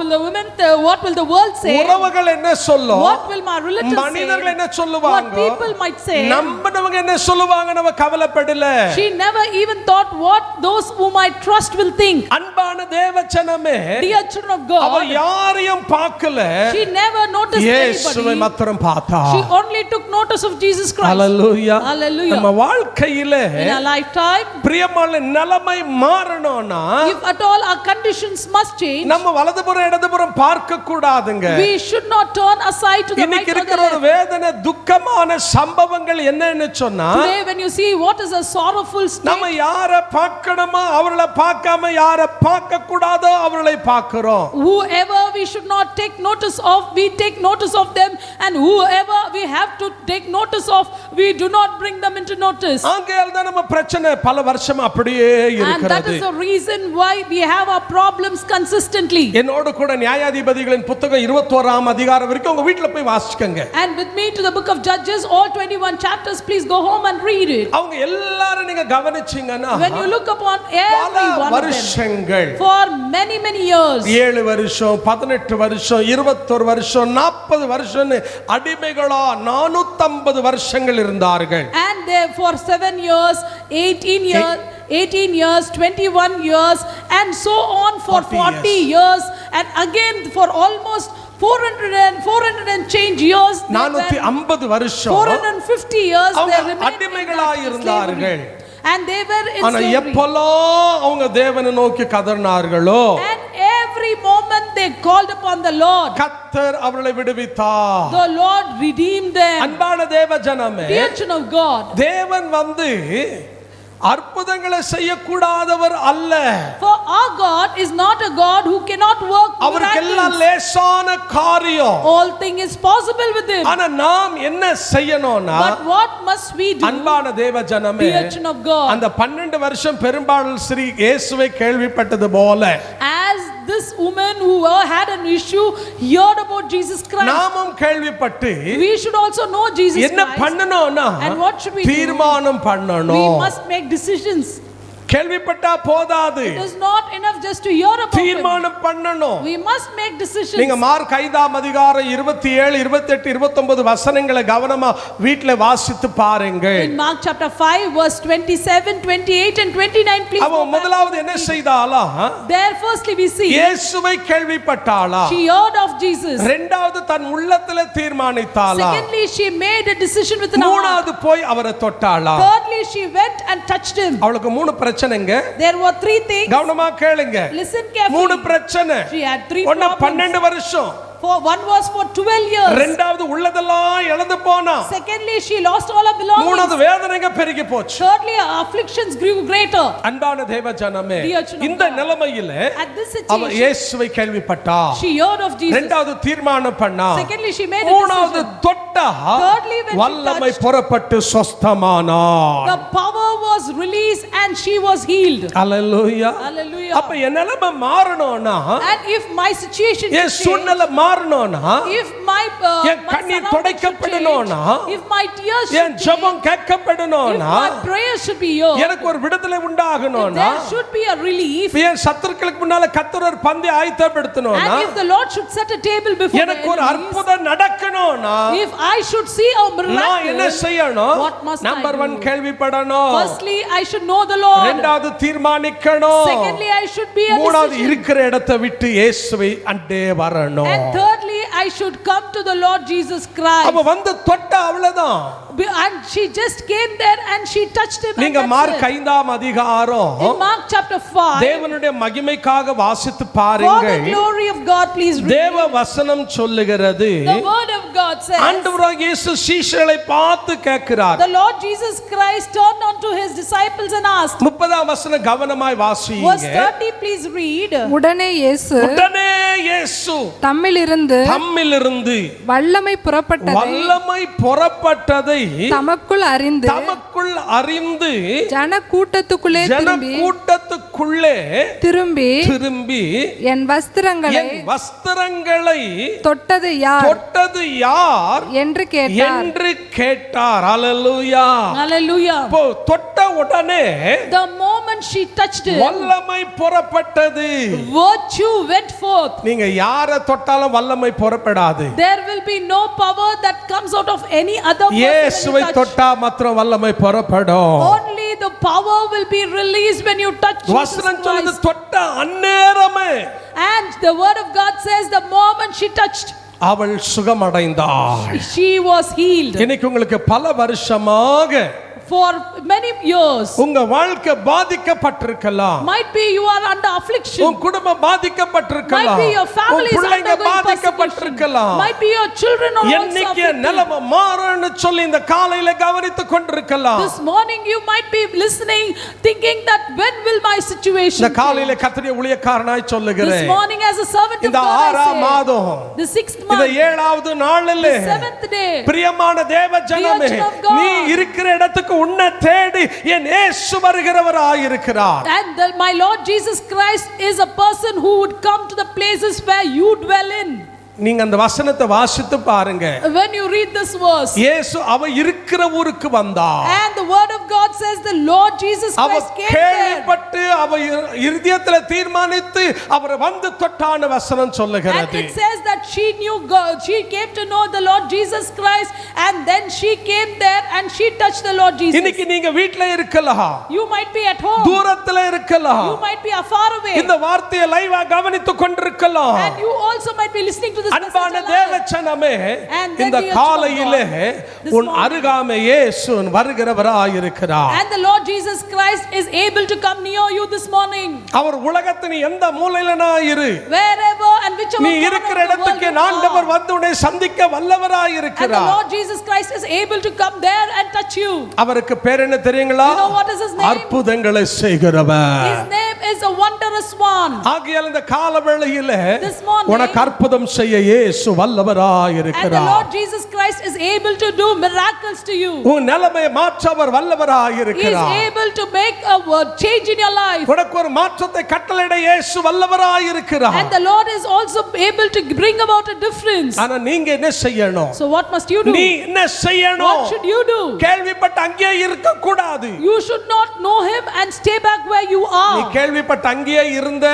will the world say? உறவுகள் என்ன சொல்லும்? What will my relatives மனிதர்கள் say? என்ன What சொல்லுவாங்க? people might say? நம்பினவங்க என்ன சொல்லுவாங்க? நம்ம கவலைப்படல. She never even thought what those whom I trust will think. அன்பான தேவச்சனமே, Dear children of அவ God, யாரையும் பார்க்கல. she never noticed இயேசுவை anybody. மாத்திரம் பார்த்தா. She only took notice of Jesus Christ. Hallelujah. Hallelujah. நம்ம வாழ்க்கையிலே In our lifetime, பிரியமான நிலைமை மாறணும்னா if at all our conditions must change, நம்ம வலதுபுறம் இடதுபுறம் பார்க்க கூடாதுங்க. we should not turn aside to the right இன்னைக்கு or the இருக்கிற ஒரு left. வேதனை துக்கமான சம்பவங்கள் என்னன்னு சொன்னா, Today when you see what is a sorrowful state, நம்ம யாரை பார்க்கணுமோ அவர்களை பார்க்காம யாரை பார்க்க கூடாதோ அவர்களை பார்க்கிறோம். whoever we should not take notice of, we take notice of them, and whoever we have to take notice of, we do not bring them into notice. ஆகையால் தான் நம்ம பிரச்சனை பல வருஷம் அப்படியே And that இருக்கிறது. is the reason why we have our problems consistently. என்னோடு கூட நியாயாதிபதிகளின் புத்தகம் 21ஆம் அதிகாரம் வரைக்கும் உங்க வீட்ல போய் வாசிக்கங்க. And with me to the book of Judges, all 21 chapters, please go home and read it. அவங்க எல்லாரும் நீங்க கவனிச்சீங்கன்னா When you look upon பல every one of them, வருஷங்கள், for many years, 7 வருஷம் 18 வருஷம் 21 வருஷம் 40 வருஷம் அடிமைகளா 450 வருஷங்கள் இருந்தார்கள். and there for 7 years, 18 years, 21 years, and so on for 40 years, and again for almost 400 and change years, 450 வருஷம் 450 years they அவங்க remained in அடிமைகளா that இருந்தார்கள். slavery. And they were in ஆனா slavery. எப்பெல்லாம் அவங்க தேவனை நோக்கி கதறினார்களோ And every moment they called upon the Lord, கர்த்தர் அவர்களை விடுவித்தார். the Lord redeemed them. அன்பான தேவ ஜனமே, Dear children of God, தேவன் வந்து அற்புதங்களை செய்யக்கூடாதவர் அல்ல. for our God is not a God who cannot work அவருக்கெல்லாம் miracles. லேசான காரியம். All thing is possible with him. ஆனா நாம் என்ன செய்யணும்னா, But what must we do? அன்பான தேவ ஜனமே, Dear children of God, அந்த 12 வருஷம் பெரும்பாலும் ஸ்ரீ இயேசுவை கேள்விப்பட்டது போல as this woman who had an issue heard about Jesus Christ, நாமும் கேள்விப்பட்டு we should also know Jesus என்ன Christ. பண்ணணும்னா And what should we do? தீர்மானம் We பண்ணணும். must make decisions. கேள்விப்பட்டா போதாது, It is not enough just to hear about him. தீர்மானம் பண்ணணும். We must make decisions. நீங்க மார்க் 5ஆம் அதிகாரம் 27 28 29 வசனங்களை கவனமா வீட்ல வாசித்து பாருங்கள். In Mark chapter 5 verse 27, 28 and 29, please. அவ முதலாவது என்ன செய்தாளா? There firstly we see இயேசுவை கேள்விப்பட்டாளா? she heard of Jesus. இரண்டாவது தன் உள்ளத்திலே தீர்மானித்தாளா? Secondly she made a decision within her heart. மூணாவது போய் அவரை தொட்டாளா? Thirdly she went and touched him. அவளுக்கு மூணு பிரச்சனைங்க. There were three things. கவனமா கேளுங்க. Listen carefully. மூணு பிரச்சனை. She had three ஒண்ணு problems. 12 வருஷம் one was for 12 years. இரண்டாவது உள்ளதெல்லாம் இழந்து போனா. Secondly, she lost all her belongings. மூணாவது வேதனைங்க பெருகி போச்சு. Thirdly, her afflictions grew greater. அன்பான தேவஜனமே, Dear children of இந்த God. நிலைமையில At this அவ situation, இயேசுவை கேள்விப்பட்டா. she heard of Jesus. இரண்டாவது தீர்மானம் பண்ணா. Secondly, she made a மூணாவது decision. தொட்டா. Thirdly, when she வல்லமை touched, புறப்பட்டு சொஸ்தமானாள். the power was released and she was healed. Hallelujah. Hallelujah. அப்ப என் நிலைமை மாறணும்னா, And if my situation N should change, சூழ்நிலை மாறணும்னா, if my என் my கண்ணீர் surroundings should துடைக்கப்படணும்னா, change, if my tears should N change, ஜெபம் if கேட்கப்படணும்னா, my prayers should be heard, எனக்கு ஒரு விடுதலை உண்டாகணும்னா, there should be a relief, என் சத்துருக்களுக்கு முன்னால கர்த்தர் ஒரு பந்தை ஆயத்தப்படுத்தணும்னா, and if the Lord should set a table before the எனக்கு ஒரு enemies, அற்புதம் நடக்கணும்னா, if I should see a நான் என்ன miracle, செய்யணும்? what must I number 1 do? கேள்விப்படணும். Firstly, I should know the Lord. இரண்டாவது தீர்மானிக்கணும். Secondly, I should be a மூணாவது decision. இருக்கிற இடத்தை விட்டு இயேசுவை அண்டே வரணும். And thirdly, I should come to the Lord Jesus Christ. அவ வந்து தொட்ட அவ்வளவுதான். And she just came there and she touched him. நீங்க And மார்க் that's it. 5ஆம் அதிகாரம் In Mark chapter 5, தேவனுடைய மகிமைக்காக வாசித்து for the பாருங்கள். glory of God, please read. தேவ வசனம் சொல்லுகிறது, The word of God says, ஆண்டவராகிய இயேசு சீஷர்களை பார்த்து கேட்கிறார். the Lord Jesus Christ turned unto his disciples and asked. 30ஆம் வசனம் கவனமாய் Verse வாசிங்க. 30, please read. உடனே இயேசு உடனே இயேசு தம்மிலிருந்து தம்மிலிருந்து வல்லமை புறப்பட்டதை வல்லமை புறப்பட்டதை தமக்குள் அறிந்து தமக்குள் அறிந்து ஜன கூட்டத்துக்குள்ளே ஜனக்கூட்டத்துக்குள்ளே திரும்பி என் வஸ்திரங்களை என் வஸ்திரங்களை தொட்டது யார் தொட்டது யார் என்று கேட்டார். என்று கேட்டார். அல்லேலூயா. Hallelujah. இப்போ தொட்ட உடனே The moment she touched him, வல்லமை புறப்பட்டது. virtue went forth. நீங்க யாரை தொட்டாலும் வல்லமை புறப்படாது. There will be no power that comes out of any other person when இயேசுவை you touch. தொட்டா மாத்திரம் வல்லமை புறப்படும். Only the power will be released when you touch Jesus வசனம் சொல்லுது Christ. தொட்ட அந்நேரமே And the word of God says the moment she touched, அவள் சுகமடைந்தாள். she was healed. இன்னைக்கு உங்களுக்கு பல வருஷமாக For many years, உங்க வாழ்க்கை பாதிக்கப்பட்டிருக்கலாம். might be you are under affliction, உன் குடும்பம் might பாதிக்கப்பட்டிருக்கலாம். be your family is பிள்ளைங்க undergoing persecution, பாதிக்கப்பட்டிருக்கலாம். might be your children are also என்னைக்கு afflicted. நிலைமை மாறும்னு சொல்லி இந்த காலையில கவனித்துக் கொண்டிருக்கலாம். This morning you might be listening thinking that when will my situation இந்த change? காலையில கர்த்தருடைய ஊழியக்காரனாய் This சொல்லுகிறேன். morning as a servant of இந்த God I 6ஆம் say, மாதம் the 6th இந்த month, 7வது நாளில் the 7th day, பிரியமான தேவ ஜனமே, Dear children of God, நீ இருக்கிற இடத்துக்கு உன்னை தேடி என் இயேசு வருகிறவராயிருக்கிறார். and my Lord Jesus Christ is a person who would come to the places where you dwell in. நீங்க அந்த வசனத்தை வாசித்து பாருங்க. When you read this verse, இயேசு அவ இருக்கிற ஊருக்கு வந்தார். and the word of God says the Lord Jesus அவ Christ came there, கேள்விப்பட்டு அவ இருதயத்துல தீர்மானித்து அவர் வந்து தொட்டான வசனம் and சொல்லுகிறது. it says that she knew God, she came to know the Lord Jesus Christ, and then she came there and she touched the Lord Jesus. இன்னைக்கு நீங்க வீட்ல இருக்கலாம், You might be at home, தூரத்துல இருக்கலாம், you might be afar away, இந்த வார்த்தையை லைவா கவனித்துக் கொண்டிருக்கலாம். and you also might be listening to this அன்பான message தேவ alive. ஜனமே, And then இந்த dear children of காலையிலே God, this உன் morning, அருகாமை இயேசு வருகிறவராயிருக்கிறார். and the Lord Jesus Christ is able to come near you this morning. அவர் உலகத்தின் எந்த மூலையிலனா இரு, Wherever and whichever நீ corner இருக்கிற of the world இடத்துக்கு you ஆண்டவர் are. வந்து உன்னை சந்திக்க And the வல்லவராயிருக்கிறார். Lord Jesus Christ is able to come there and touch you. அவருக்கு பேர் என்ன தெரியுங்களா? You know what is his name? அற்புதங்களை செய்கிறவர். His name is a wondrous one. ஆகையால் இந்த காலவேளையிலே This morning, உனக்கு அற்புதம் செய்ய இயேசு and the வல்லவராயிருக்கிறார். Lord Jesus Christ is able to do miracles to you. உன் நிலைமையை மாற்ற அவர் He is வல்லவராயிருக்கிறார். able to make a change in your life. உனக்கு ஒரு மாற்றத்தை கட்டளையிட இயேசு வல்லவராயிருக்கிறார். And the Lord is also able to bring about a difference. ஆனா நீங்க என்ன செய்யணும்? So what must you do? நீ என்ன செய்யணும்? What should you do? கேள்விப்பட்ட அங்கேயே இருக்க கூடாது. You should not know him and stay back where you நீ are. கேள்விப்பட்ட அங்கேயே இருந்த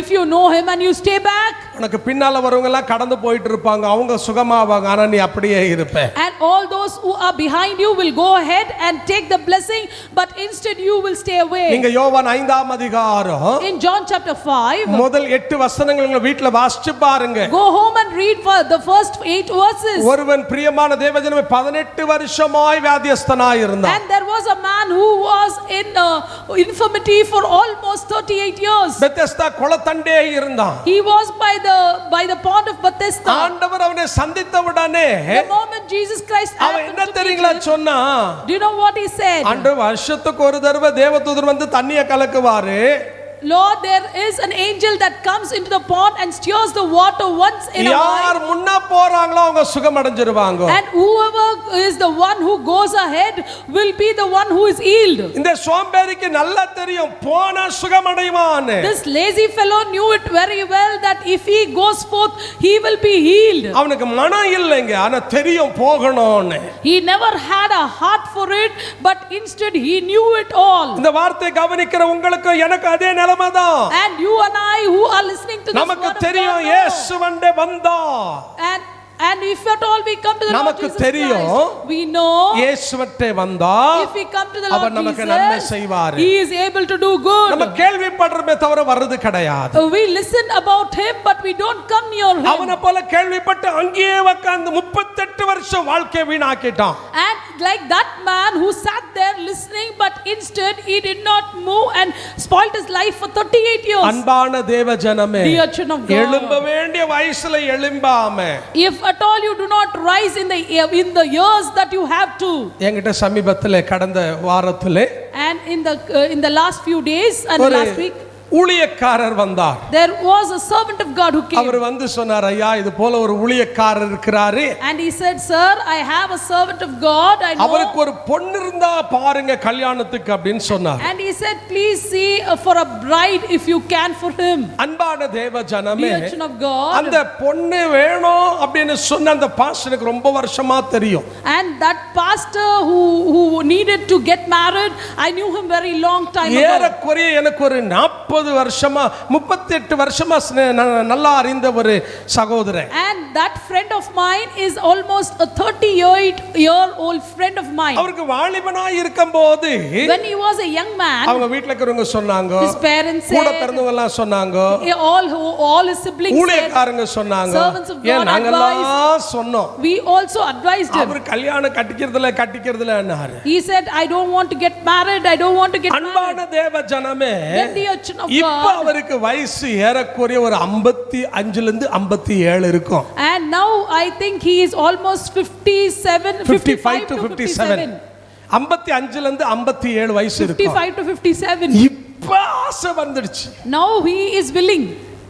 If you know him and you stay back, உனக்கு பின்னால வரவங்க எல்லாம் கடந்து போயிட்டு இருப்பாங்க, அவங்க சுகமாவாங்க, ஆனா நீ அப்படியே இருப்ப. and all those who are behind you will go ahead and take the blessing, but instead you will stay away. நீங்க யோவான் 5ஆம் அதிகாரம் In John chapter 5, முதல் 8 வசனங்கள் உங்க வீட்ல வாசிச்சு பாருங்க. go home and read for the first 8 verses. ஒருவன் பிரியமான தேவஜனமே 18 வருஷமாய் வியாதியஸ்தனாய் இருந்தான். And there was a man who was in infirmity for almost 38 years. பெத்தெஸ்தா குளத்தண்டே இருந்தான். He was by by the pond of Bethesda. ஆண்டவர் அவனை சந்தித்த உடனே The moment Jesus Christ அவன் என்ன happened to meet தெரியுங்களா him, சொன்னா? do you know what he said? ஆண்டவர் வருஷத்துக்கு ஒரு தடவை தேவதூதர் வந்து தண்ணியை கலக்குவாரு. Lord, there is an angel that comes into the pond and stirs the water once in a while. யார் முன்ன போறாங்களோ அவங்க சுகம் அடைஞ்சிருவாங்க. And whoever is the one who goes ahead will be the one who is healed. இந்த சோம்பேறிக்கு நல்லா தெரியும் போனா சுகம் அடைவான். This lazy fellow knew it very well that if he goes forth, he will be healed. அவனுக்கு மனம் இல்லைங்க, ஆனா தெரியும் போகணும்னு. He never had a heart for it, but instead he knew it all. இந்த வார்த்தை கவனிக்கிற உங்களுக்கு எனக்கு அதே நிலைமைதான். And you and I who are listening to this நமக்கு word of தெரியும் God know. இயேசு வந்தே வந்தா. And if at all we come to the Lord நமக்கு Jesus தெரியும் Christ, we know இயேசு வந்தே வந்தா if we come to the Lord அவர் நமக்கு நன்மை Jesus, செய்வார். He is able to do good. நம்ம கேள்விப்படுறமே தவிர வர்றது கிடையாது. We listen about Him, but we don't come near Him. அவனை போல கேள்விப்பட்டு அங்கேயே உட்கார்ந்து 38 வருஷம் வாழ்க்கை வீணாக்கிட்டான். And like that man who sat there listening, but instead he did not move and spoiled his life for 38 years. அன்பான தேவ ஜனமே, Dear children of God, எழும்ப வேண்டிய வயசுல எழும்பாம if at all you do not rise in the years that you have to. என்கிட்ட சமீபத்திலே கடந்த வாரத்திலே And in the last few days and ஒரு last week, ஊழியக்காரர் வந்தார். there was a servant of God who came. அவர் வந்து சொன்னார், ஐயா இது போல ஒரு ஊழியக்காரர் இருக்கிறாரு. And he said, sir, I have a servant of God. I know. அவருக்கு ஒரு பொண்ணு இருந்தா பாருங்க கல்யாணத்துக்கு அப்படின்னு சொன்னார். And he said, please see for a bride if you can for him. அன்பான தேவ ஜனமே, Dear children of God, அந்த பொண்ணு வேணும் அப்படின்னு சொன்ன அந்த பாஸ்டருக்கு ரொம்ப வருஷமா தெரியும். and that pastor who needed to get married, I knew him very long time ago. ஏறக்குறைய எனக்கு ஒரு 40 வருஷமா 38 வருஷமா நல்லா அறிந்த ஒரு சகோதரன். And that friend of mine is almost a 38-year-old friend of mine. அவருக்கு வாலிபனா இருக்கும்போது When he was a young man, அவங்க வீட்ல இருக்கிறவங்க சொன்னாங்க, his parents கூட said, பிறந்தவங்க எல்லாம் சொன்னாங்க, all his siblings said, ஊழியக்காரங்க சொன்னாங்க, servants of God ஏன் நாங்கெல்லாம் சொன்னோம். we also advised him. அவர் கல்யாணம் கட்டிக்கிறதுலன்னாரு. He said, I don't want to get married, I don't want to get married. அன்பான தேவ ஜனமே, Then the children of இப்ப God, அவருக்கு வயசு ஏறக்குறைய ஒரு 55 ல இருந்து 57 இருக்கும். and now I think he is almost 55 to 57. 55 ல இருந்து 57 வயசு இருக்கும். 55 to 57. இப்ப ஆசை வந்துடுச்சு. Now he is willing.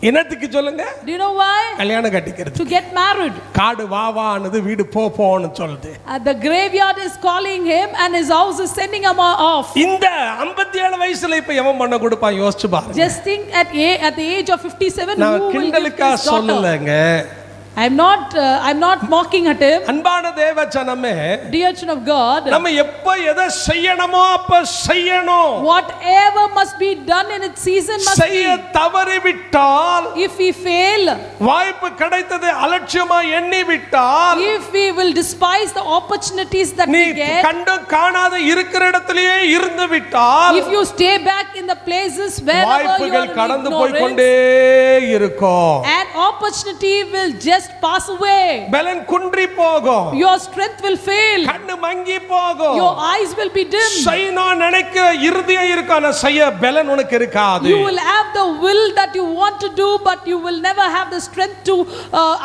என்னத்துக்கு சொல்லுங்க? Do you know why? கல்யாணம் கட்டிக்கிறது. To get married. காடு வாவானது வீடு போன்னு சொல்லுது. The graveyard is calling him and his house is sending him off. இந்த 57 வயசுல இப்ப எவன் பண்ண கொடுப்பான் யோசிச்சு பாருங்க. Just think at the age of 57, நான் who will give கிண்டலுக்கா his daughter? சொல்லலங்க. I'm not mocking at him. அன்பான தேவ ஜனமே, Dear children of God, நம்ம எப்ப எதை செய்யணுமோ அப்ப செய்யணும். whatever must be done in its season must செய்ய be. தவறிவிட்டால், If we fail, வாய்ப்பு கிடைத்ததை அலட்சியமா எண்ணி விட்டால், if we will despise the opportunities that நீ we get, கண்டு காணாத இருக்கிற இடத்திலேயே இருந்து விட்டால், if you stay back in the places wherever you வாய்ப்புகள் are கடந்து in போய் கொண்டே ignorance, இருக்கும். an opportunity will just pass away. பலன் குன்றி போகும். Your strength will fail. கண்ணு மங்கி போகும். Your eyes will be dim. செய்யணும் நினைக்க இருதயம் இருக்கு, ஆனா செய்ய பலன் உனக்கு இருக்காது. You will have the will that you want to do, but you will never have the strength to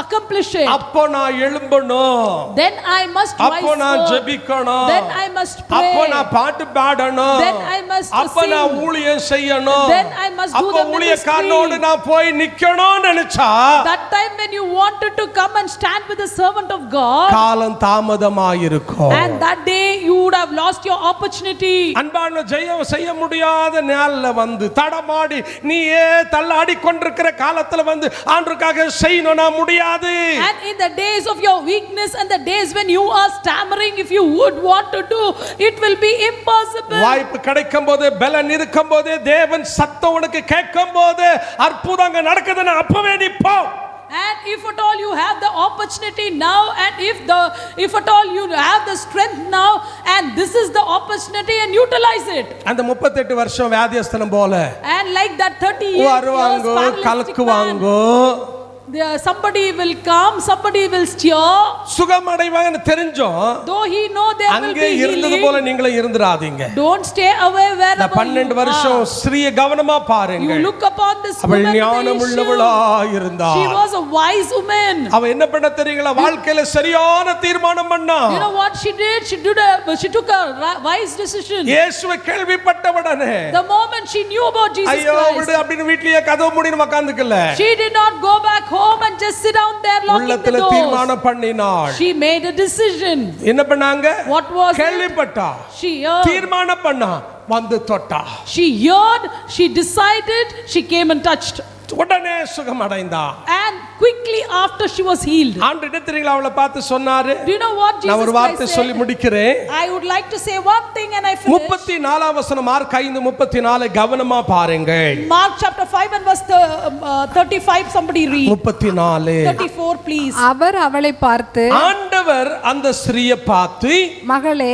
accomplish it. அப்போ நான் எழும்பணும். Then I must அப்போ நான் rise forth. ஜெபிக்கணும். Then I must pray. அப்போ நான் பாட்டு பாடணும். Then I must அப்போ நான் sing. ஊழியம் செய்யணும். Then I must do அப்போ the ஊழியக்காரனோடு ministry. நான் போய் நிக்கணும்னு நினைச்சா, That time when you wanted to come and stand with the servant of God, காலம் தாமதமாயிருக்கும். and that day you would have lost your opportunity. அன்பான ஜெயம் செய்ய முடியாத நாள்ல வந்து தடமாடி நீயே தள்ளாடி கொண்டிருக்கிற காலத்துல வந்து ஆண்டவருக்காக செய்யணும்னா முடியாது. And in the days of your weakness and the days when you are stammering, if you would want to do, it will be impossible. வாய்ப்பு கிடைக்கும் போது பலன் இருக்கும் போது தேவன் சத்தம் உனக்கு கேட்கும் போது அற்புதங்க நடக்குதுன்னு அப்பவே நீ போ. And if at all you have the opportunity now, and if at all you have the strength now, and this is the opportunity, and utilize it. அந்த 38 வருஷம் வியாதியஸ்தனம் போல And like that 30 years வருவாங்க paralytic கலக்குவாங்க. man, somebody will come, somebody will steer. சுகம் அடைவாங்கன்னு தெரிஞ்சோம் Though he know there will அங்கே be இருந்தது healing, போல நீங்களும் இருந்துராதீங்க. don't stay away இந்த wherever 12 you வருஷம் are. ஸ்திரீய கவனமா You பாருங்க. look upon this அவள் woman with ஞானம் the உள்ளவளா issue. இருந்தாள். She was a wise woman. அவ என்ன பண்ண தெரியுங்களா? வாழ்க்கையில சரியான தீர்மானம் பண்ணா. You know what she did? She took a wise decision. இயேசுவை கேள்விப்பட்டவுடனே The moment she knew about Jesus ஐயோ Christ, விடு அப்படின்னு வீட்லயே கதவு மூடின்னு உட்கார்ந்துக்கல. she did not go back home and just sit down there locking the உள்ளத்துல doors. தீர்மானம் பண்ணினாள். She made a decision. என்ன பண்ணாங்க? What was it? கேள்விப்பட்டா. She heard. தீர்மானம் பண்ணா. வந்து தொட்டா. She heard, she decided, she came and touched. உடனே சுகம் அடைந்தா. And quickly after she was healed. ஆண்டவர் என்ன தெரியுங்களா அவளை பார்த்து சொன்னாரு? Do you know what Jesus நான் ஒரு வார்த்தை Christ சொல்லி said? முடிக்கிறேன். I would like to say one thing and I finish. 34 வசனம் மார்க் 5:34 கவனமா பாருங்கள். Mark chapter 5 and verse 35 somebody read. 34 34 please. அவர் அவளை பார்த்து ஆண்டவர் அந்த ஸ்திரியை பார்த்து மகளே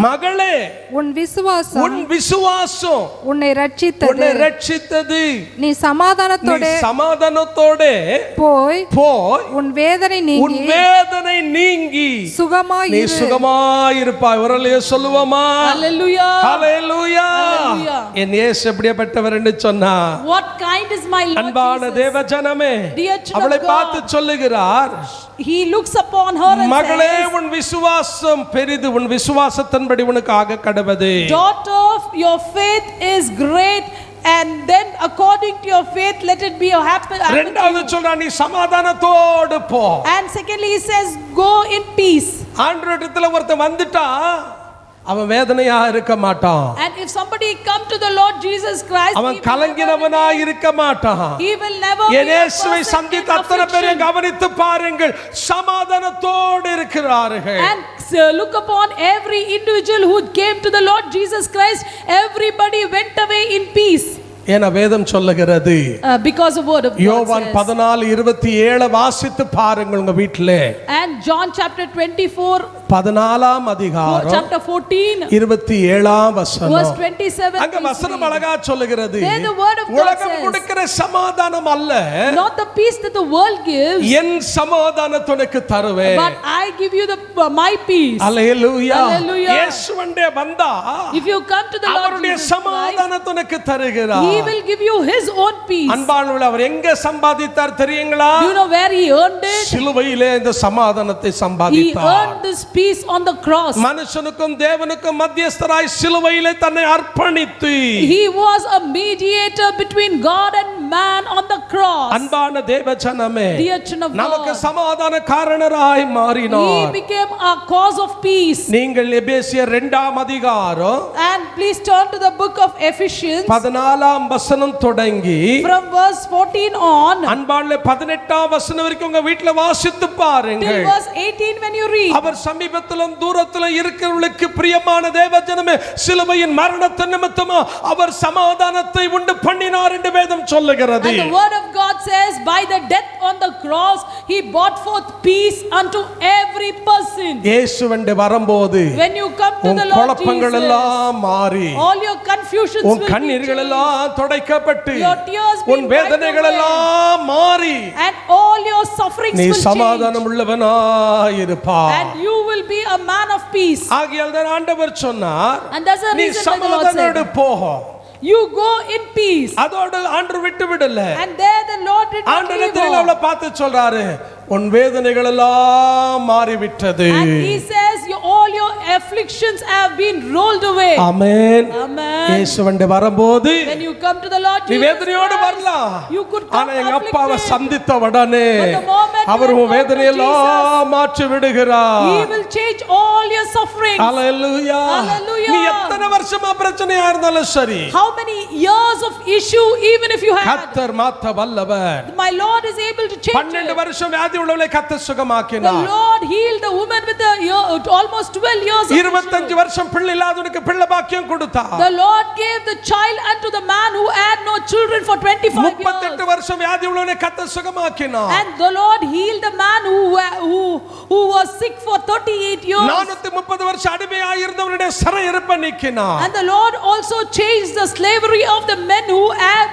மகளே உன் விசுவாசம் உன் விசுவாசம் உன்னை ரட்சித்தது உன்னை ரட்சித்தது. நீ சமாதானத்தோட நீ சமாதானத்தோட போய் போய் உன் வேதனை உன் நீங்கி வேதனை நீங்கி சுகமாய் நீ இரு. சுகமாயிருப்பாய். ஒருலையே சொல்லுவோமா? Hallelujah. ஹalleluya. Hallelujah. என் இயேசு எப்படிப்பட்டவர் என்று சொன்னா What kind is my Lord அன்பான Jesus? தேவஜனமே Dear children of அவளை God. பார்த்து சொல்லுகிறார், He looks upon her and மகளே says, உன் விசுவாசம் பெரிது, உன் விசுவாசத்தின்படி உனக்கு ஆக கடவது. daughter, your faith is great, and then according to your faith let it be happen. இரண்டாவது சொல்றா நீ சமாதானத்தோடு போ. And secondly he says go in peace. ஆண்டவரிடத்துல ஒருத்தன் வந்துட்டா அவன் வேதனையா இருக்க மாட்டான். And if somebody come to the Lord Jesus Christ, அவன் கலங்கினவனா இருக்க மாட்டான். he will never be a இயேசுவை person in சந்தித்த அத்தனை பேரை affliction. கவனித்து பாருங்கள், சமாதானத்தோடு இருக்கிறார்கள். And look upon every individual who came to the Lord Jesus Christ, everybody went away in peace. என வேதம் சொல்லுகிறது. Because of word of God யோவான் says. 14:27 வாசித்து பாருங்கள் உங்க வீட்டிலே. And John chapter 24 14 அதிகாரம் chapter 14 27 வசனம். verse 27. அங்க வசனம் அழகா சொல்லுகிறது. There the word of God உலகம் says, கொடுக்கிற சமாதானம் அல்ல, not the peace that the world gives, என் சமாதானத்தை உனக்கு தருவேன். but I give you my peace. Hallelujah. Hallelujah. இயேசுவண்டே வந்தா If you come to the Lord அவருடைய Jesus Christ, சமாதானத்தை உனக்கு தருகிறார். he will give you his own peace. அன்பானவர்களே, அவர் எங்க சம்பாதித்தார் தெரியுங்களா? Do you know where he earned it? சிலுவையிலே இந்த சமாதானத்தை He சம்பாதித்தார். earned this peace on the cross. மனுஷனுக்கும் தேவனுக்கும் மத்தியஸ்தராய் சிலுவையிலே தன்னை அர்ப்பணித்து He was a mediator between God and man on the cross. அன்பான தேவஜனமே, Dear children of நமக்கு God, சமாதான காரணராய் he மாறினார். became a cause of peace. நீங்கள் எபேசியர் 2 அதிகாரம் And please turn to the book of Ephesians 14 வசனம் தொடங்கி from verse 14 on அன்பான 18 வசனம் வரைக்கும் உங்க வீட்ல வாசித்து till பாருங்கள். verse 18 when you read. அவர் சமீபத்திலும் தூரத்திலும் இருக்கிறவர்களுக்கு பிரியமான தேவஜனமே, சிலுவையின் மரணத்தின் நிமித்தமா அவர் சமாதானத்தை உண்டு பண்ணினார் என்று வேதம் சொல்லுகிறது. And the word of God says, by the death on the cross he brought forth peace unto every person. இயேசுவண்டே வரும்போது When you come to உன் the Lord குழப்பங்கள் Jesus, எல்லாம் மாறி all your confusions உன் will be கண்ணீர்கள் changed. எல்லாம் துடைக்கப்பட்டு Your tears உன் being வேதனைகள் wiped away. எல்லாம் மாறி And all your sufferings நீ will change. சமாதானம் உள்ளவனாய் இருப்பாய். And you will be a man of peace. ஆகையால் தான் ஆண்டவர் சொன்னார், And that's the நீ reason why the Lord சமாதானத்தோடு said, போ. you go in peace. அதோடு ஆண்டவர் விட்டு விடல. And there the Lord did not ஆண்டவர் leave தெரியல her. அவளை பார்த்து சொல்றாரு, உன் வேதனைகள் எல்லாம் மாறிவிட்டது. And he says, all your afflictions have been rolled away. Amen. Amen. இயேசுவண்டே வரும்போது When you come to the Lord நீ Jesus வேதனையோடு Christ, வரலாம். you could come ஆனா எங்க அப்பாவை afflicted. சந்தித்த உடனே But the moment our you உன் come to வேதனையெல்லாம் மாற்றி விடுகிறார். He will change all your sufferings. Hallelujah. Hallelujah. நீ எத்தனை வருஷமா பிரச்சனையா இருந்தாலும் சரி, How many years of issue even if you had, கர்த்தர் மாத்த வல்லவர். my Lord is able to change 12 it. வருஷம் வியாதி உள்ளவளை கர்த்தர் The சுகமாக்கினார். Lord healed the woman with almost 12 years years of 25 வருஷம் பிள்ளை இல்லாதவனுக்கு பிள்ளை பாக்கியம் கொடுத்தார். the Lord gave the child unto the man who had no children for 25 years. 38 வருஷம் வியாதி உள்ளவனை கர்த்தர் சுகமாக்கினார். And the Lord healed the man who was sick for 38 years. 430 வருஷம் அடிமையாக இருந்தவனுடைய சிறையிருப்பை நீக்கினார். And the Lord also changed the slavery of the men who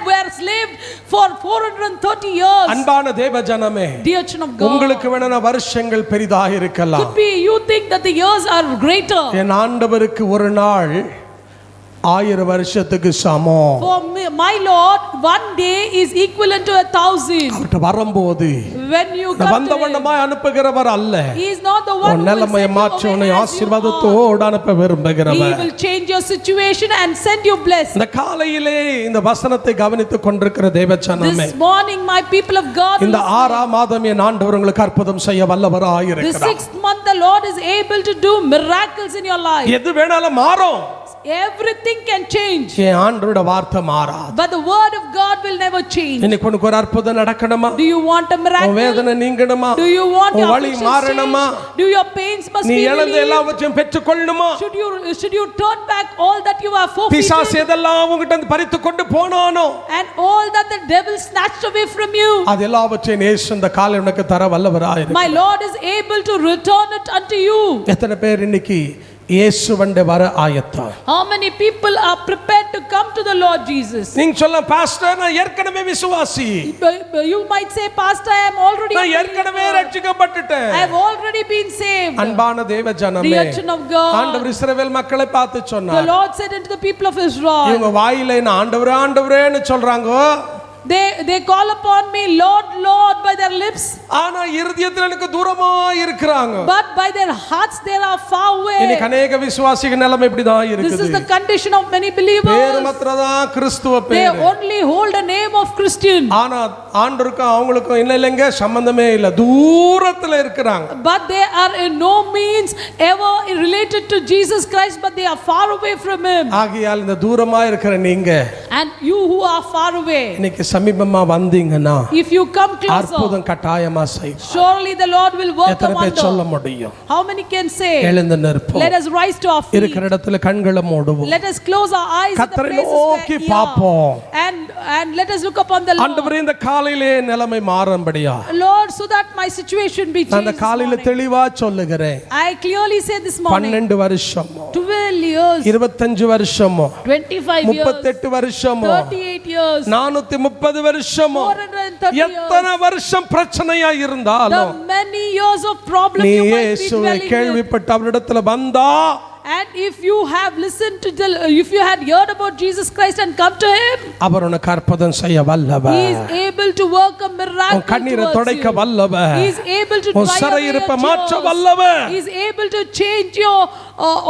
were slaved for 430 years. அன்பான தேவ ஜனமே, Dear children of God, உங்களுக்கு வேணும்னா வருஷங்கள் பெரிதாக இருக்கலாம். could be you think that the years are greater. என் ஆண்டவருக்கு ஒரு நாள் 1000 வருஷத்துக்கு சமம். For my Lord, one day is equivalent to 1000. அவர்ட்ட வரும்போது When you come to வந்தவண்ணமாய் அனுப்புகிறவர் அல்ல. Him, He is not the one உன் who will நிலைமையை send மாற்றி you உன்னை away as you are. ஆசீர்வாதத்தோடு அனுப்ப He விரும்புகிறவர். will change your situation and send you blessed. இந்த காலையிலே இந்த வசனத்தை கவனித்துக் கொண்டிருக்கிற தேவச்சனமே, This morning, my people of God, இந்த 6ஆம் மாதம் என் ஆண்டவர் உங்களுக்கு அற்புதம் செய்ய வல்லவராய் the இருக்கிறார். 6th month, the Lord is able to do miracles in your life. எது வேணாலும் மாறும், Everything can change, என் ஆண்டவருடைய வார்த்தை மாறாது. but the word of God will never change. இன்னைக்கு உனக்கு ஒரு அற்புதம் நடக்கணுமா? Do you want a உன் miracle? வேதனை நீங்கணுமா? Do you want உன் your வலி afflictions மாறணுமா? changed? Do your pains must நீ be இழந்த relieved? எல்லாவற்றையும் பெற்றுக்கொள்ளணுமா? Should you turn back all that you have பிசாசு forfeited எதெல்லாம் உங்ககிட்ட இருந்து பறித்து கொண்டு போனானோ and all that the devil snatched away from you? அது எல்லாவற்றையும் இயேசு இந்த காலை உனக்கு தர வல்லவராய் இருக்கிறார். My Lord is able to return it unto you. எத்தனை பேர் இன்னைக்கு இயேசுவண்டே வர ஆயத்தம்? How many people are prepared to come to the Lord Jesus? நீங்க சொல்ல பாஸ்டர் நான் ஏற்கனவே விசுவாசி, You might say, Pastor, I am already a நான் ஏற்கனவே believer. ரட்சிக்கப்பட்டுட்டேன். I have already been saved. அன்பான தேவ ஜனமே, Dear children of God, ஆண்டவர் இஸ்ரவேல் மக்களை பார்த்து the சொன்னார், Lord said unto the people of Israel, இவங்க வாயில நான் ஆண்டவரே ஆண்டவரேன்னு சொல்றாங்க, they call upon me, Lord, Lord, by their lips, ஆனா இருதயத்துல எனக்கு தூரமா இருக்கிறாங்க. but by their hearts they are far away. இன்னைக்கு அநேக விசுவாசிகள் நிலைமை இப்படிதான் This இருக்குது. is the condition of many பேர் believers. மாத்திரதான் கிறிஸ்துவ They பேர், only hold a name of Christian, ஆனா ஆண்டவருக்கும் அவங்களுக்கும் இல்லைங்க சம்பந்தமே இல்ல, தூரத்துல இருக்கிறாங்க. but they are in no means ever related to Jesus Christ, but they are far away from Him. ஆகையால் இந்த தூரமா இருக்கிற நீங்க And you who are far away, இன்னைக்கு சமீபமா வந்தீங்கன்னா if you come closer, அற்புதம் கட்டாயமா செய்வார். surely the Lord will work a எத்தனை பேர் சொல்ல wonder. முடியும்? How many can say? எழுந்து நிற்போம். Let us rise to our feet. இருக்கிற இடத்துல கண்களை மூடுவோம். Let us close our eyes at the கர்த்தரை places நோக்கி where we பார்ப்போம். are. And let us look upon the Lord. ஆண்டவரே இந்த காலையிலே நிலைமை மாறும்படியா Lord, so that my situation be நான் அந்த changed this காலையில morning. தெளிவா சொல்லுகிறேன். I clearly say this morning, 12 வருஷமோ 12 years, 25 வருஷமோ 25 years, 38 வருஷமோ 38 years, 430 வருஷமோ 430 எத்தனை வருஷம் பிரச்சனையா the இருந்தாலும் many years of problem நீ you might be இயேசுவை dwelling with. கேள்விப்பட்ட அவரிடத்துல வந்தா, And if you have listened to if you had heard about Jesus Christ and come to Him, அவர் உனக்கு அற்புதம் செய்ய He வல்லவர். is able to work a உன் miracle கண்ணீரை towards துடைக்க you. வல்லவர். He is able to உன் dry away சிறையிருப்பை your மாற்ற tears. வல்லவர். He is able to change your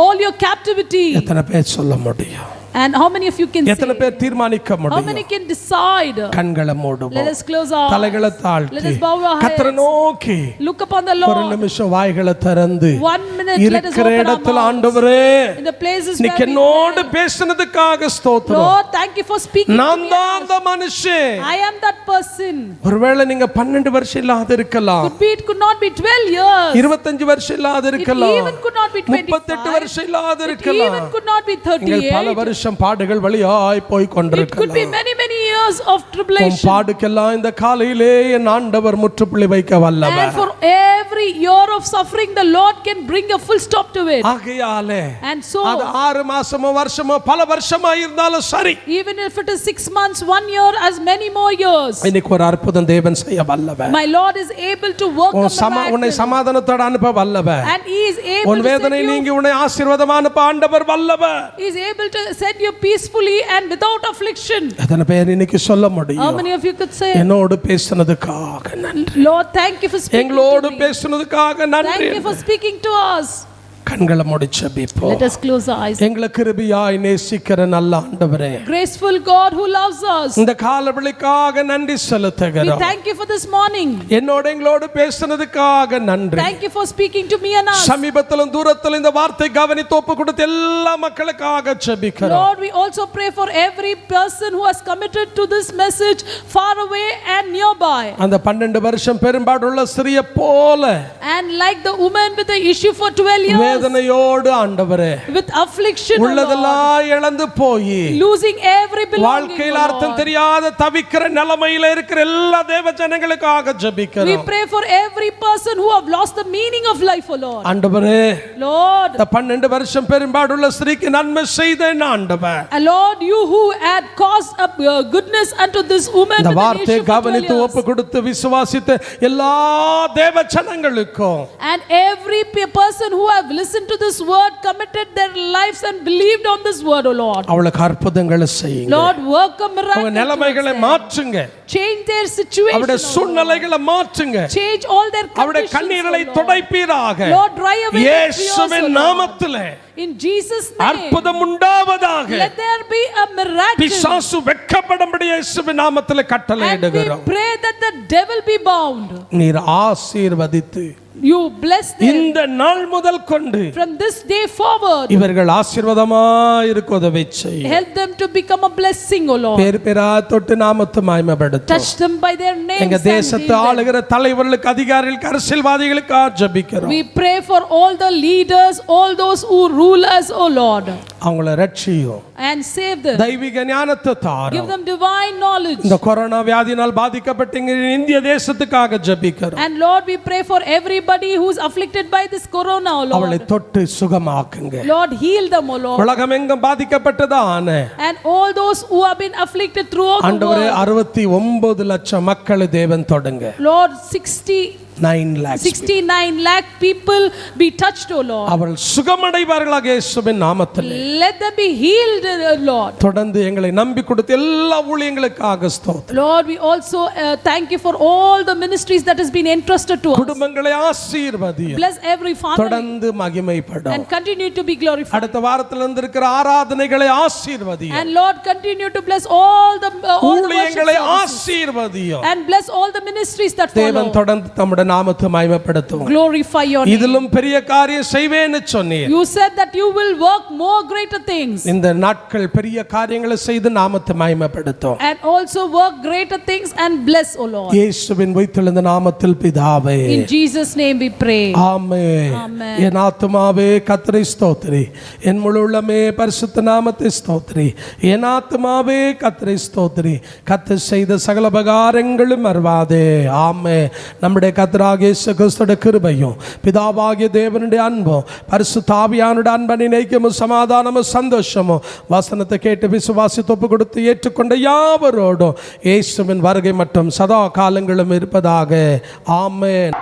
all your captivity. எத்தனை பேர் சொல்ல முடியும்? And how many of you can எத்தனை say? பேர் தீர்மானிக்க How many முடியும்? can decide? கண்களை Let மூடுவோம், us close our தலைகளை eyes. Let தாழ்த்தி us bow our கர்த்தரை heads. நோக்கி Look upon the ஒரு Lord. நிமிஷம் வாய்களை திறந்து 1 minute, let us இருக்கிற open our இடத்துல mouths. ஆண்டவரே In the places நீ where we என்னோடு dwell. பேசினதுக்காக ஸ்தோத்திரம். Lord, thank you for speaking to நான் me. தான் அந்த மனுஷன். I am that person. ஒருவேளை நீங்க 12 வருஷம் இல்லாத இருக்கலாம், Could be, it could not be 12 years. 25 வருஷம் இல்லாத It இருக்கலாம், even could not be 25. 38 வருஷம் இல்லாத It இருக்கலாம். even could not be நீங்கள் பல 38. வருஷம் பாடுகள் வழியாய் போய் It could be கொண்டிருக்கலாம். many, many years of உன் tribulation. பாடுக்கெல்லாம் இந்த காலையிலே என் ஆண்டவர் முற்றுப்புள்ளி வைக்க And வல்லவர். for every year of suffering, the Lord can bring a full stop to it. ஆகையாலே And so, அது 6 மாசமோ வருஷமோ பல வருஷமா இருந்தாலும் சரி, even if it is 6 months, 1 year, as many more years, இன்னைக்கு ஒரு அற்புதம் தேவன் செய்ய வல்லவர். my Lord is able to work a உன்னை miracle. சமாதானத்தோட அனுப்ப வல்லவர். And He is able உன் to வேதனை send you. நீங்கி உன்னை ஆசீர்வாதமா அனுப்ப ஆண்டவர் வல்லவர். He is able to send you peacefully and without affliction. எத்தனை பேர் இன்னைக்கு சொல்ல How முடியும்? many of you could say, என்னோடு பேசினதுக்காக நன்றி, Lord, thank you for speaking எங்களோடு to me. பேசினதுக்காக நன்றி. Thank you for speaking to us. கண்களை மூடி ஜெபிப்போம். Let us close our eyes. எங்களை கிருபையாய் நேசிக்கிற நல்ல ஆண்டவரே, Graceful God who loves us, இந்த காலவெளிக்காக நன்றி we செலுத்துகிறோம். thank you for this morning. எங்களோடு பேசினதுக்காக நன்றி. Thank you for speaking to me and us. சமீபத்திலும் தூரத்திலும் இந்த வார்த்தை கவனித்து ஒப்பு கொடுத்த எல்லா மக்களுக்காக ஜெபிக்கிறோம். Lord, we also pray for every person who has committed to this message far away and nearby. அந்த 12 வருஷம் பெரும்பாடுள்ள சிறிய போல And like the woman with the issue for 12 years, வேதனையோடு ஆண்டவரே with affliction, O Lord, உள்ளதெல்லாம் இழந்து போய் losing every belonging, வாழ்க்கையில் O அர்த்தம் Lord. தெரியாத தவிக்கிற நிலைமையில இருக்கிற எல்லா தேவ ஜனங்களுக்காக We ஜெபிக்கிறோம். pray for every person who have lost the meaning of life, O Lord. ஆண்டவரே Lord, இந்த 12 வருஷம் பெரும்பாடுள்ள ஸ்திரீக்கு நன்மை செய்த ஆண்டவர், and Lord, you who had caused a goodness unto this woman இந்த with an வார்த்தையை issue for 12 கவனித்து years. ஒப்பு கொடுத்து விசுவாசித்த எல்லா தேவ ஜனங்களுக்கும் And every person who have listened to this word committed their lives and believed on this word, O Lord. அவளுக்கு அற்புதங்களை செய்யுங்க. Lord, work a miracle. அவங்க நிலைமைகளை towards them. மாற்றுங்க. Change their situation. அவருடைய O Lord. சூழ்நிலைகளை மாற்றுங்க. Change all their அவருடைய conditions, கண்ணீரை O Lord. துடைப்பீராக. Lord, dry away their tears, O இயேசுவின் Lord. நாமத்திலே In Jesus' name, அற்புதம் உண்டாவதாக. let there be a miracle. பிசாசு வெட்கப்படும்படி இயேசுவின் நாமத்திலே And we கட்டளையிடுகிறோம். pray that the devil be bound. நீர் ஆசீர்வதித்து You bless them இந்த நாள் முதல் கொண்டு from this day forward. இவர்கள் ஆசீர்வாதமாய் இருக்க உதவி செய்யும். Help them to become a blessing, O Lord. பேர் பேரா தொட்டு நாமத்தை மகிமைப்படுத்தும். Touch them by their names. எங்க and தேசத்தை heal them. ஆளுகிற தலைவர்களுக்கு, அதிகாரிகளுக்கு, அரசியல்வாதிகளுக்கு ஜெபிக்கிறோம். We pray for all the leaders, all those who rule us, O Lord, அவங்கள ரட்சியும், and save them. தெய்வீக ஞானத்தை Give தாரும். them divine knowledge. இந்த கொரோனா வியாதியினால் பாதிக்கப்பட்ட இந்திய தேசத்துக்காக ஜெபிக்கிறோம். And Lord, we pray for everybody who's afflicted by this corona, O அவளை Lord. தொட்டு சுகமாக்குங்க. Lord, heal them, O Lord. உலகம் எங்கும் பாதிக்கப்பட்டதான And all those who have been afflicted throughout the ஆண்டவரே world. 69 லட்சம் மக்களை தேவன் தொடுங்க. Lord, 69 lakh people be touched, O Lord. அவர்கள் சுகமடைவார்களாக இயேசுவின் நாமத்தில். Let them be healed, Lord. தொடர்ந்து எங்களை நம்பி கொடுத்த எல்லா ஊழியங்களுக்காக ஸ்தோத்திரம். Lord, we also thank you for all the ministries that has been entrusted to us. குடும்பங்களை ஆசீர்வதியும். Bless every family தொடர்ந்து மகிமைப்படும். and continue to be glorified. அடுத்த வாரத்தில் இருக்கிற ஆராதனைகளை ஆசீர்வதியும். And Lord, continue to bless all the ஊழியங்களை worship services. ஆசீர்வதியும். And bless all the ministries that தேவன் follow. தொடர்ந்து தம்முடைய நாமத்தை மகிமைப்படுத்தும். Glorify your name. இதிலும் பெரிய காரியம் செய்வேன்னு சொன்னீர். You said that you will work more greater things. இந்த நாட்கள் பெரிய காரியங்களை செய்து நாமத்தை மகிமைப்படுத்தும். And also work greater things and bless, O Lord. இயேசுவின் உயிர்த்தெழுந்த நாமத்தில் பிதாவே. In Jesus' name we pray. Amen. Amen. என் ஆத்துமாவே கர்த்தரை ஸ்தோத்திரி, என் முழு உள்ளமே பரிசுத்த நாமத்தை ஸ்தோத்திரி. என் ஆத்துமாவே கர்த்தரை ஸ்தோத்திரி, கர்த்தர் செய்த சகல உபகாரங்களும் மறவாதே. ஆமென். நம்முடைய கர்த்தராகிய இயேசு கிறிஸ்துவின் கிருபையும், பிதாவாகிய தேவனுடைய அன்பும், பரிசுத்த ஆவியானவருடைய அன்பின் ஐக்கியமும், சமாதானமும், சந்தோஷமும், வசனத்தை கேட்டு விசுவாசித்து ஒப்பு கொடுத்து ஏற்றுக்கொண்ட யாவரோடும் இயேசுவின் வருகை மற்றும் சதா காலங்களும் இருப்பதாக. ஆமென்.